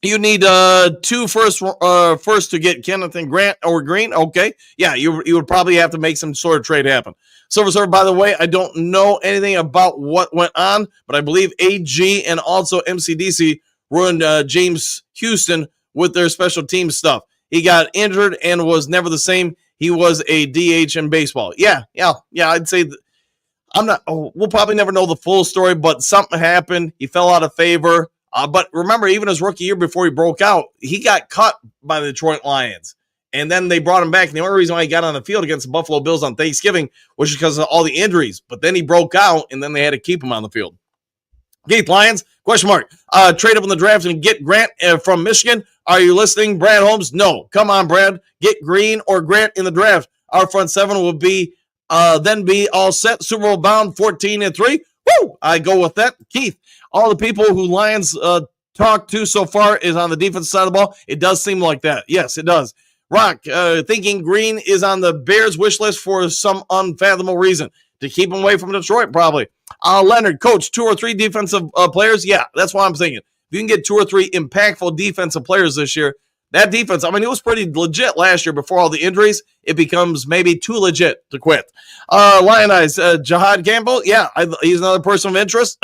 you need 2 first to get Kenneth and Grant or Green. Okay, yeah, you would probably have to make some sort of trade happen. Silver Server, by the way, I don't know anything about what went on, but I believe AG and also MCDC ruined James Houston with their special team stuff. He got injured and was never the same. He was a DH in baseball. Yeah. I'd say we'll probably never know the full story, but something happened. He fell out of favor. But remember, even his rookie year before he broke out, he got cut by the Detroit Lions. And then they brought him back. And the only reason why he got on the field against the Buffalo Bills on Thanksgiving was because of all the injuries. But then he broke out, and then they had to keep him on the field. Keith, Lions, question mark. Trade up in the draft and get Grant from Michigan. Are you listening, Brad Holmes? No. Come on, Brad. Get Green or Grant in the draft. Our front 7 will be then be all set. Super Bowl bound 14-3. Woo! I go with that. Keith, all the people who Lions talked to so far is on the defensive side of the ball. It does seem like that. Yes, it does. Rock, thinking Green is on the Bears wish list for some unfathomable reason. To keep him away from Detroit, probably. Leonard, coach, 2 or 3 defensive players. Yeah, that's what I'm thinking. If you can get 2 or 3 impactful defensive players this year, that defense, I mean, it was pretty legit last year before all the injuries. It becomes maybe too legit to quit. Lion Eyes, Jahad Campbell. Yeah, he's another person of interest.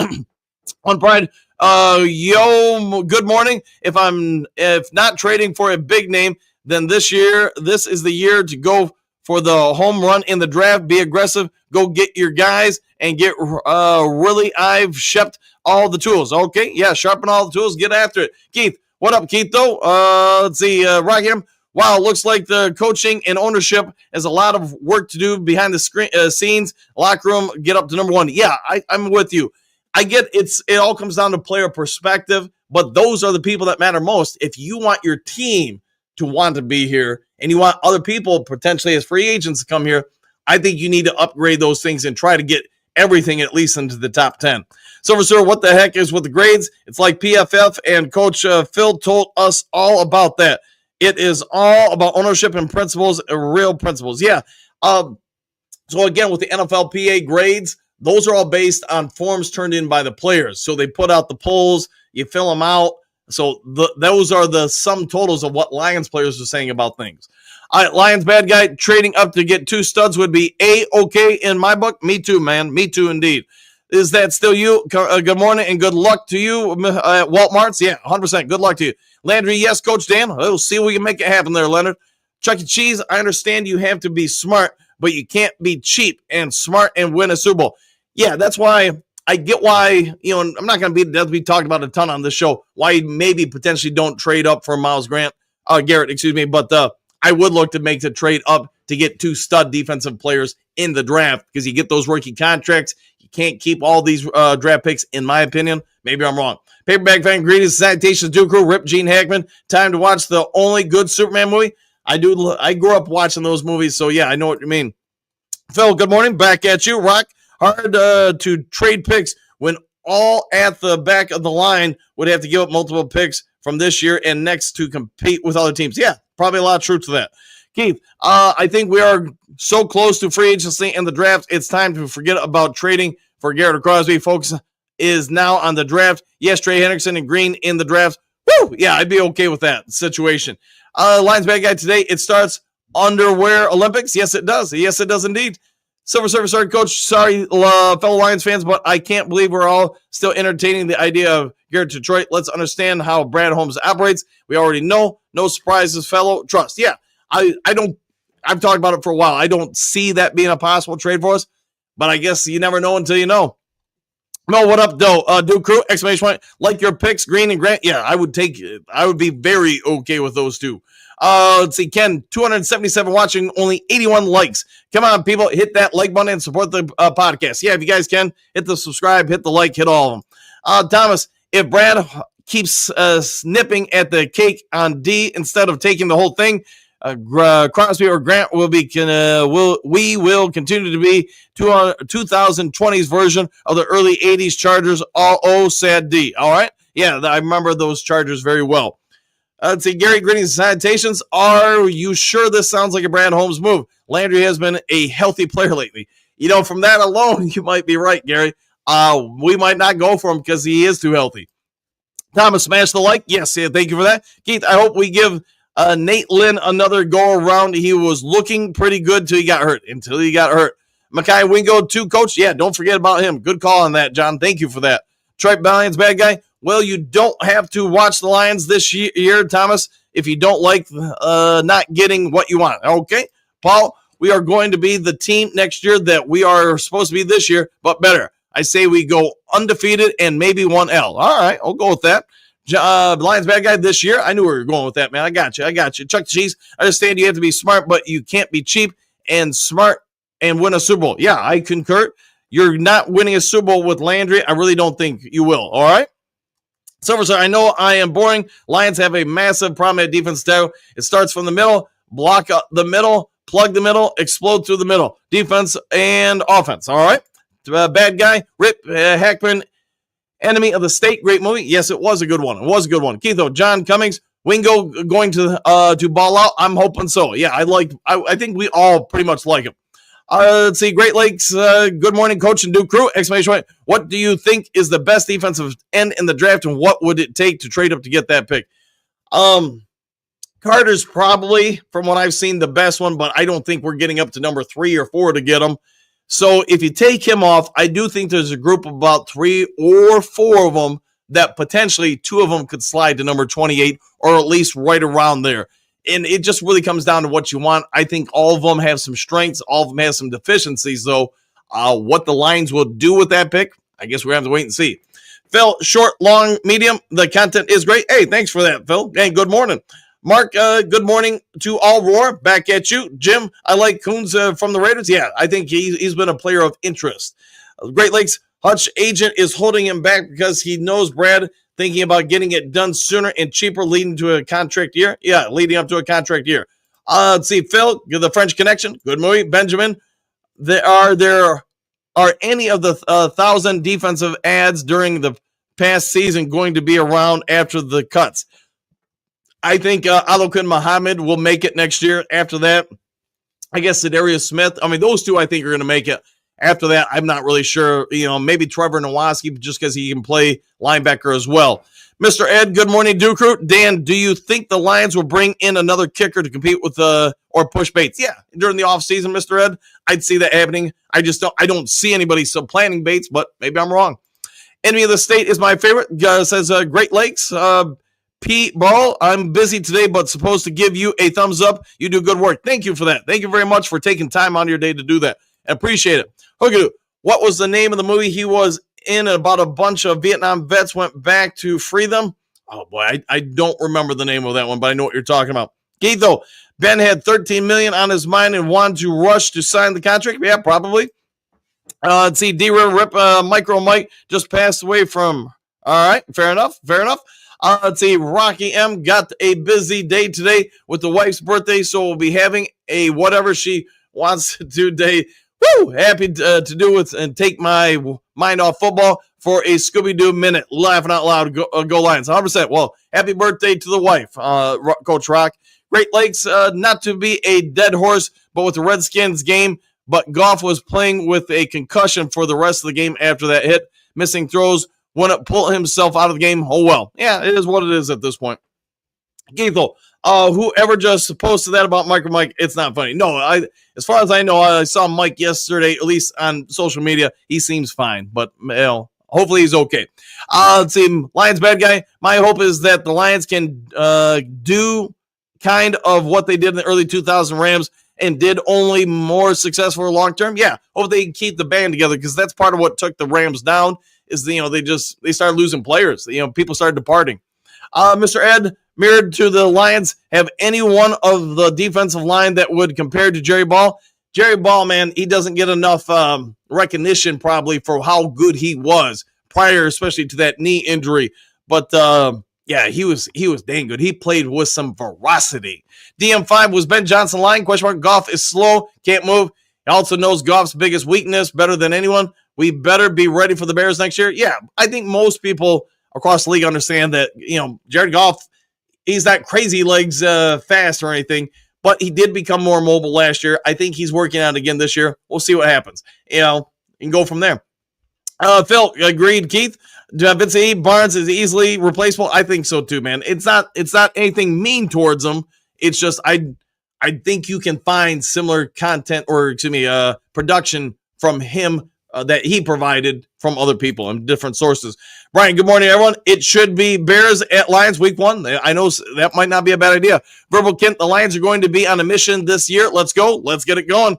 On Pride, good morning. If not trading for a big name, then this is the year to go for the home run in the draft. Be aggressive. Go get your guys and get really. I've shepped all the tools. Okay, yeah, sharpen all the tools. Get after it. Keith, what up, Keith, though? Let's see, Rockham. Wow, looks like the coaching and ownership has a lot of work to do behind the scenes. Locker room, get up to number 1. Yeah, I'm with you. I get it all comes down to player perspective, but those are the people that matter most. If you want your team to want to be here and you want other people potentially as free agents to come here, I think you need to upgrade those things and try to get everything at least into the top 10. Silver Sir, what the heck is with the grades? It's like PFF and Coach Phil told us all about that. It is all about ownership and principles, real principles. Yeah. So again, with the NFLPA grades, those are all based on forms turned in by the players. So they put out the polls, you fill them out. So those are the sum totals of what Lions players are saying about things. All right, Lions bad guy, trading up to get 2 studs would be A-okay in my book. Me too, man. Me too, indeed. Is that still you? Good morning and good luck to you, Walt Martz. Yeah, 100%. Good luck to you. Landry, yes, Coach Dan. We'll see if we can make it happen there, Leonard. Chuck E. Cheese, I understand you have to be smart, but you can't be cheap and smart and win a Super Bowl. Yeah, that's why I get why, I'm not going to be death. We talked about a ton on this show, why you maybe potentially don't trade up for Garrett, excuse me, but I would look to make the trade up to get 2 stud defensive players in the draft because you get those rookie contracts. You can't keep all these draft picks, in my opinion. Maybe I'm wrong. Paperback fan, greetings, salutations, Duke Crew, Rip Gene Hackman. Time to watch the only good Superman movie. I grew up watching those movies, so yeah, I know what you mean. Phil, good morning. Back at you. Rock, hard to trade picks when all at the back of the line would have to give up multiple picks from this year and next to compete with other teams. Yeah, probably a lot of truth to that. Keith, I think we are so close to free agency and the draft. It's time to forget about trading for Garrett or Crosby. Focus is now on the draft. Yes, Trey Hendrickson and Green in the draft. Woo! Yeah, I'd be okay with that situation. Lions bad guy today. It starts underwear Olympics. Yes, it does. Yes, it does indeed. Silver Surfer, sorry, Coach. Sorry, fellow Lions fans, but I can't believe we're all still entertaining the idea of Garrett to Detroit. Let's understand how Brad Holmes operates. We already know. No surprises, fellow. Trust. Yeah, I don't. I've talked about it for a while. I don't see that being a possible trade for us, but I guess you never know until you know. No, what up, though? Duke Crew, exclamation point. Like your picks, Green and Grant. Yeah, I would be very okay with those two. Let's see, Ken, 277 watching, only 81 likes. Come on, people, hit that like button and support the podcast. Yeah, if you guys can, hit the subscribe, hit the like, hit all of them. Thomas, if Brad keeps snipping at the cake on D instead of taking the whole thing, Crosby or Grant will continue to be 2020's version of the early 80s Chargers. Oh, sad D. All right. Yeah, I remember those Chargers very well. Let's see, Gary, greetings and salutations. Are you sure this sounds like a Brad Holmes move? Landry has been a healthy player lately. From that alone, you might be right, Gary. We might not go for him because he is too healthy. Thomas, smash the like. Yes, yeah, thank you for that. Keith, I hope we give Nate Lynn another go around. He was looking pretty good until he got hurt. Makai Wingo, too, Coach. Yeah, don't forget about him. Good call on that, John. Thank you for that. Tripe Lions, bad guy. Well, you don't have to watch the Lions this year, Thomas, if you don't like not getting what you want. Okay, Paul, we are going to be the team next year that we are supposed to be this year, but better. I say we go undefeated and maybe 1L. All right, I'll go with that. Lions bad guy this year. I knew we were going with that, man. I got you. Chuck the Cheese. I understand you have to be smart, but you can't be cheap and smart and win a Super Bowl. Yeah, I concur. You're not winning a Super Bowl with Landry. I really don't think you will. All right. Silver, sir, I know I am boring. Lions have a massive problem at defense, too. It starts from the middle, block up the middle, plug the middle, explode through the middle. Defense and offense, all right? Bad guy, Rip Hackman, Enemy of the State, great movie. Yes, it was a good one. It was a good one. Keitho, John Cummings, Wingo going to ball out. I'm hoping so. Yeah, I think we all pretty much like him. Let's see, Great Lakes, good morning, coach and Duke crew, exclamation point. What do you think is the best defensive end in the draft, and what would it take to trade up to get that pick? Carter's probably, from what I've seen, the best one, but I don't think we're getting up to number 3 or 4 to get him. So if you take him off, I do think there's a group of about 3 or 4 of them that potentially 2 of them could slide to number 28 or at least right around there. And it just really comes down to what you want. I think all of them have some strengths. All of them have some deficiencies, though. What the Lions will do with that pick, I guess we have to wait and see. Phil, short, long, medium. The content is great. Hey, thanks for that, Phil. Hey, good morning. Mark, good morning to all roar. Back at you. Jim, I like Coons from the Raiders. Yeah, I think he's been a player of interest. Great Lakes, Hutch agent is holding him back because he knows Brad thinking about getting it done sooner and cheaper, leading to a contract year. Yeah, leading up to a contract year. Let's see, Phil, the French Connection. Good movie. Benjamin, there are any of the 1,000 defensive ads during the past season going to be around after the cuts? I think Alokun Muhammad will make it next year. After that, I guess Zadarius Smith. I mean, those 2 I think are going to make it. After that, I'm not really sure. Maybe Trevor Nowaski just because he can play linebacker as well. Mr. Ed, good morning, Duke Crew. Dan, do you think the Lions will bring in another kicker to compete with or push Bates? Yeah, during the offseason, Mr. Ed, I'd see that happening. I don't see anybody still planning Bates, but maybe I'm wrong. Enemy of the State is my favorite. Says Great Lakes. Pete Ball, I'm busy today, but supposed to give you a thumbs up. You do good work. Thank you for that. Thank you very much for taking time on your day to do that. I appreciate it. Hoogadoo, what was the name of the movie he was in about a bunch of Vietnam vets went back to free them? Oh, boy, I don't remember the name of that one, but I know what you're talking about. Keitho, Ben had $13 million on his mind and wanted to rush to sign the contract. Yeah, probably. Let's see, D-River Rip, Micro Mike just passed away from. All right, fair enough. Let's see, Rocky M got a busy day today with the wife's birthday, so we'll be having a whatever she wants to do day. Woo! Happy to do it and take my mind off football for a Scooby-Doo minute. Laughing out loud. Go Lions. 100%. Well, happy birthday to the wife, Coach Rock. Great Lakes, not to be a dead horse, but with the Redskins game, but Goff was playing with a concussion for the rest of the game after that hit. Missing throws. Wouldn't pull himself out of the game. Oh, well. Yeah, it is what it is at this point. Keithel, whoever just posted that about Micro Mike, it's not funny. No, as far as I know, I saw Mike yesterday, at least on social media. He seems fine, but hopefully he's okay. Let's see, Lions bad guy. My hope is that the Lions can do kind of what they did in the early 2000 Rams and did only more successful long term. Yeah, hope they can keep the band together because that's part of what took the Rams down. Is they started losing players. People started departing. Mr. Ed, mirrored to the Lions, have any one of the defensive line that would compare to Jerry Ball? Jerry Ball, man, he doesn't get enough recognition probably for how good he was prior, especially to that knee injury. But yeah, he was dang good. He played with some veracity. DM5 was Ben Johnson line? Question mark. Goff is slow, can't move. He also knows Goff's biggest weakness better than anyone. We better be ready for the Bears next year. Yeah, I think most people across the league understand that, Jared Goff, he's not crazy legs fast or anything, but he did become more mobile last year. I think he's working out again this year. We'll see what happens. You can go from there. Phil, agreed. Keith, Vincent E. Barnes is easily replaceable. I think so too, man. It's not anything mean towards him. It's just I think you can find similar content or production from him that he provided from other people and different sources. Brian, good morning, everyone. It should be Bears at Lions week 1. I know that might not be a bad idea. Verbal Kent, the Lions are going to be on a mission this year. Let's go. Let's get it going.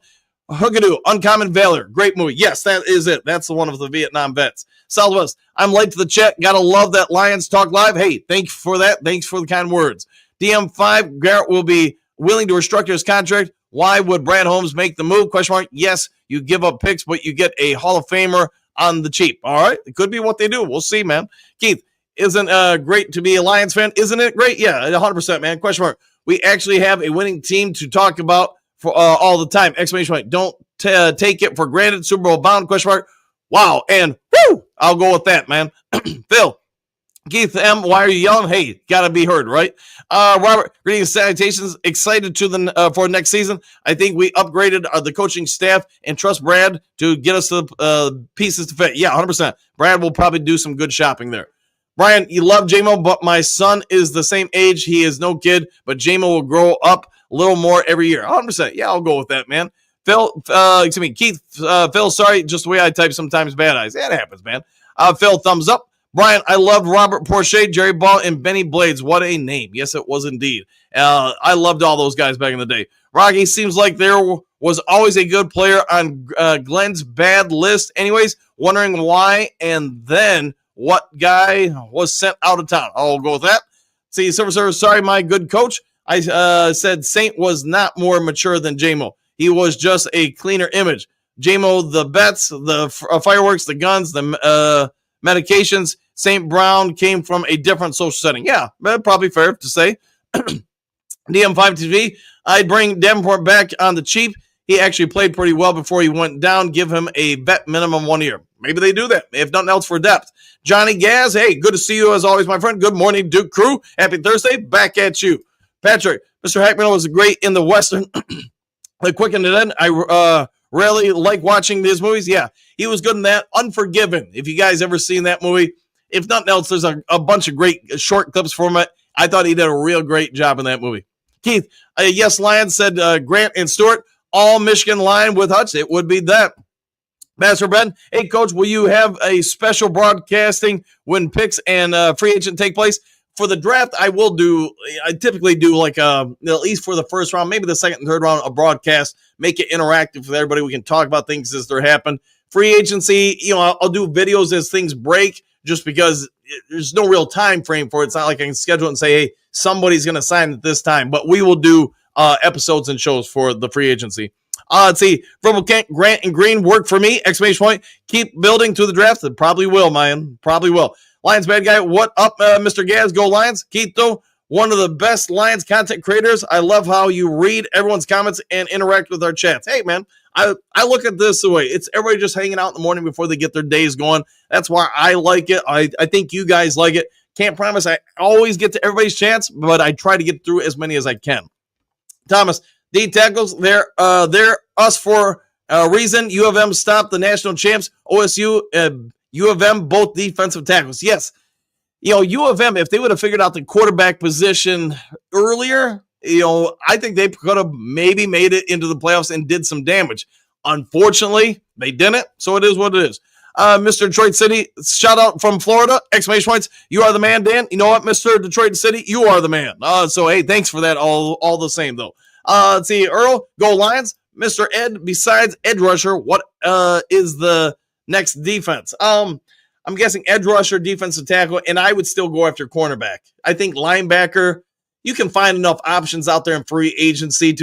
Hoogadoo, Uncommon Valor. Great movie. Yes, that is it. That's the one of the Vietnam vets. Southwest, I'm late to the chat. Gotta love that Lions Talk Live. Hey, thank you for that. Thanks for the kind words. DM5, Garrett will be willing to restructure his contract. Why would Brad Holmes make the move? Question mark. Yes, you give up picks, but you get a Hall of Famer on the cheap. All right. It could be what they do. We'll see, man. Keith, isn't great to be a Lions fan? Isn't it great? Yeah, 100%, man. Question mark. We actually have a winning team to talk about for all the time. Exclamation point. Don't take it for granted. Super Bowl bound, question mark. Wow. And woo, I'll go with that, man. Phil. Keith M., why are you yelling? Hey, gotta be heard, right? Robert, greetings, salutations. Excited to the for next season. I think we upgraded the coaching staff and trust Brad to get us the pieces to fit. Yeah, 100%. Brad will probably do some good shopping there. Brian, you love JMO, but my son is the same age. He is no kid, but JMO will grow up a little more every year. 100%. Yeah, I'll go with that, man. Phil, Keith, Phil, sorry, just the way I type sometimes, bad eyes. Yeah, it happens, man. Phil, thumbs up. Brian, I loved Robert Porcher, Jerry Ball, and Benny Blades. What a name. Yes, it was indeed. I loved all those guys back in the day. Rocky seems like there was always a good player on Glenn's bad list. Anyways, wondering why and then what guy was sent out of town. I'll go with that. See, Silver, sorry, my good coach. I said Saint was not more mature than JMO. He was just a cleaner image. JMO, the bets, the fireworks, the guns, the medications. St. Brown came from a different social setting. Yeah, probably fair to say. DM5TV, I'd bring Davenport back on the cheap. He actually played pretty well before he went down. Give him a bet minimum 1 year. Maybe they do that, if nothing else for depth. Johnny Gaz, hey, good to see you as always, my friend. Good morning, Duke Crew. Happy Thursday. Back at you. Patrick, Mr. Hackman was great in the Western. The Quick and the Dead. I rarely like watching these movies. Yeah, he was good in that. Unforgiven. If you guys ever seen that movie, if nothing else, there's a bunch of great short clips from it. I thought he did a real great job in that movie. Keith, yes, Lions said Grant and Stewart, all Michigan line with Hutch. It would be that. Master Ben, hey, Coach, will you have a special broadcasting when picks and free agent take place? For the draft, I typically do like at least for the first round, maybe the second and third round, a broadcast, make it interactive with everybody. We can talk about things as they're happening. Free agency, I'll do videos as things break just because there's no real time frame for it. It's not like I can schedule it and say, hey, somebody's going to sign at this time. But we will do episodes and shows for the free agency. Let's see. Verbal Kent, Grant, and Green work for me. Exclamation point. Keep building to the draft. It probably will, man. Probably will. Lions bad guy. What up, Mr. Gaz? Go Lions. Keith, though, one of the best Lions content creators. I love how you read everyone's comments and interact with our chats. Hey, man, I look at this the way it's everybody just hanging out in the morning before they get their days going. That's why I like it. I think you guys like it. Can't promise I always get to everybody's chats, but I try to get through as many as I can. Thomas, D tackles, they're us for a reason. U of M stopped the national champs. OSU, U of M, both defensive tackles. Yes. U of M, if they would have figured out the quarterback position earlier, I think they could have maybe made it into the playoffs and did some damage. Unfortunately, they didn't, so it is what it is. Mr. Detroit City, shout out from Florida, exclamation points. You are the man, Dan. You know what, Mr. Detroit City? You are the man. So, hey, thanks for that all the same, though. Let's see, Earl, go Lions. Mr. Ed, besides edge rusher, what is the next defense? I'm guessing edge rusher, defensive tackle, and I would still go after cornerback. I think linebacker, you can find enough options out there in free agency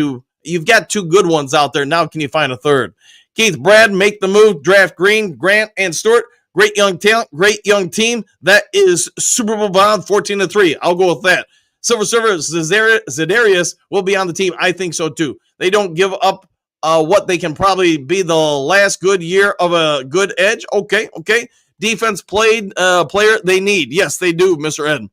you've got two good ones out there. Now can you find a third? Keith, Brad, make the move, draft Green, Grant, and Stewart. Great young talent, great young team. That is Super Bowl bound 14-3. I'll go with that. Silver Zedarius will be on the team. I think so too. They don't give up what they can probably be the last good year of a good edge. Okay. Defense player they need. Yes, they do, Mr. Ed.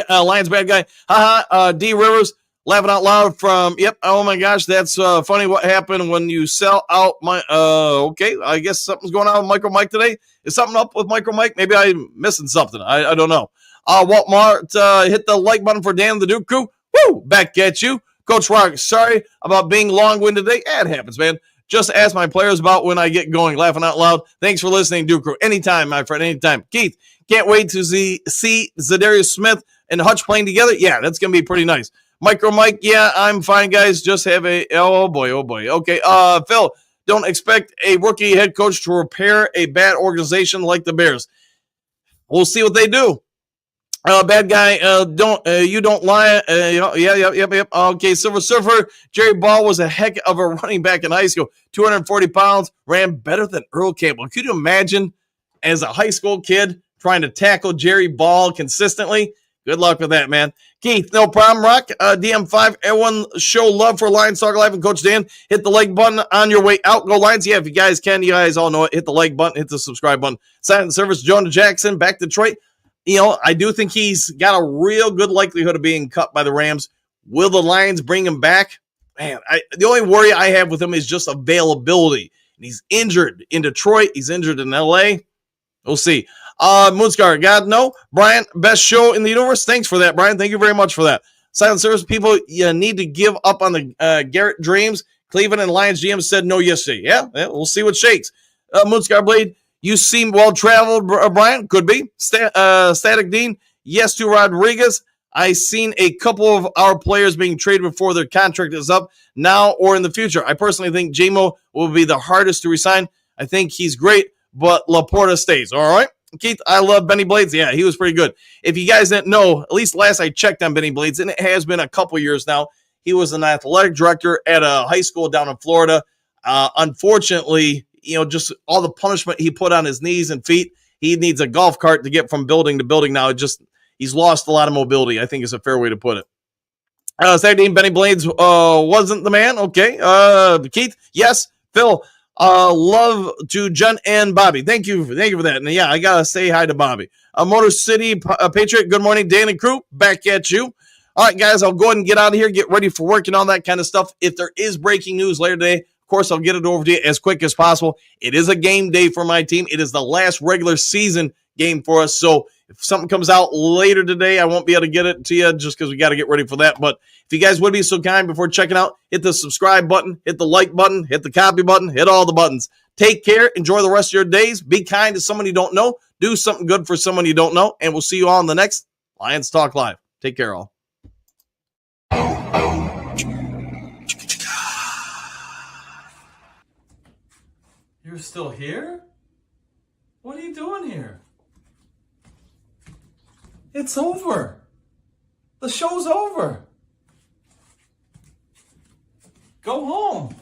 Lions bad guy. D Rivers laughing out loud from, yep. Oh my gosh, that's funny what happened when you sell out my, okay. I guess something's going on with Micro Mike today. Is something up with Micro Mike? Maybe I'm missing something. I don't know. Walt Mart, hit the like button for Dan the Duke Crew. Woo! Back at you. Coach Rock, sorry about being long-winded today. It happens, man. Just ask my players about when I get going. Laughing out loud. Thanks for listening, Duke Crew. Anytime, my friend, anytime. Keith, can't wait to see Zedarius Smith and Hutch playing together. Yeah, that's going to be pretty nice. Micro Mike, yeah, I'm fine, guys. Just have oh boy. Okay, Phil, don't expect a rookie head coach to repair a bad organization like the Bears. We'll see what they do. Bad guy, you don't lie. Yep. Okay, Silver Surfer, Jerry Ball was a heck of a running back in high school. 240 pounds, ran better than Earl Campbell. Could you imagine as a high school kid trying to tackle Jerry Ball consistently? Good luck with that, man. Keith, no problem, Rock. DM5, everyone show love for Lions Talk Live and Coach Dan. Hit the like button on your way out. Go Lions. Yeah, if you guys can, you guys all know it. Hit the like button, hit the subscribe button. Silent service, Jonah Jackson, back to Detroit. I do think he's got a real good likelihood of being cut by the Rams. Will the Lions bring him back? Man, the only worry I have with him is just availability. He's injured in Detroit. He's injured in LA. We'll see. Moonscar, God, no. Brian, best show in the universe. Thanks for that, Brian. Thank you very much for that. Silent service people, you need to give up on the Garrett dreams. Cleveland and Lions GM said no yesterday. Yeah, we'll see what shakes. Moonscar Blade, you seem well-traveled, Brian. Could be. Static Dean, yes to Rodriguez. I seen a couple of our players being traded before their contract is up now or in the future. I personally think JMO will be the hardest to resign. I think he's great, but Laporta stays. All right. Keith, I love Benny Blades. Yeah, he was pretty good. If you guys didn't know, at least last I checked on Benny Blades, and it has been a couple years now, he was an athletic director at a high school down in Florida. Unfortunately, just all the punishment he put on his knees and feet, he needs a golf cart to get from building to building now. He's lost a lot of mobility, I think is a fair way to put it. Saturday, Benny Blades wasn't the man. Okay. Keith, yes. Phil, love to Jen and Bobby. Thank you for that. And yeah, I gotta say hi to Bobby. Motor City Patriot. Good morning, Dan and crew. Back at you. All right, guys. I'll go ahead and get out of here. Get ready for work and all that kind of stuff. If there is breaking news later today, of course, I'll get it over to you as quick as possible. It is a game day for my team. It is the last regular season game for us. So if something comes out later today, I won't be able to get it to you just because we got to get ready for that. But if you guys would be so kind before checking out, hit the subscribe button, hit the like button, hit the copy button, hit all the buttons. Take care. Enjoy the rest of your days. Be kind to someone you don't know. Do something good for someone you don't know. And we'll see you all in the next Lions Talk Live. Take care, all. You're still here? What are you doing here? It's over. The show's over. Go home.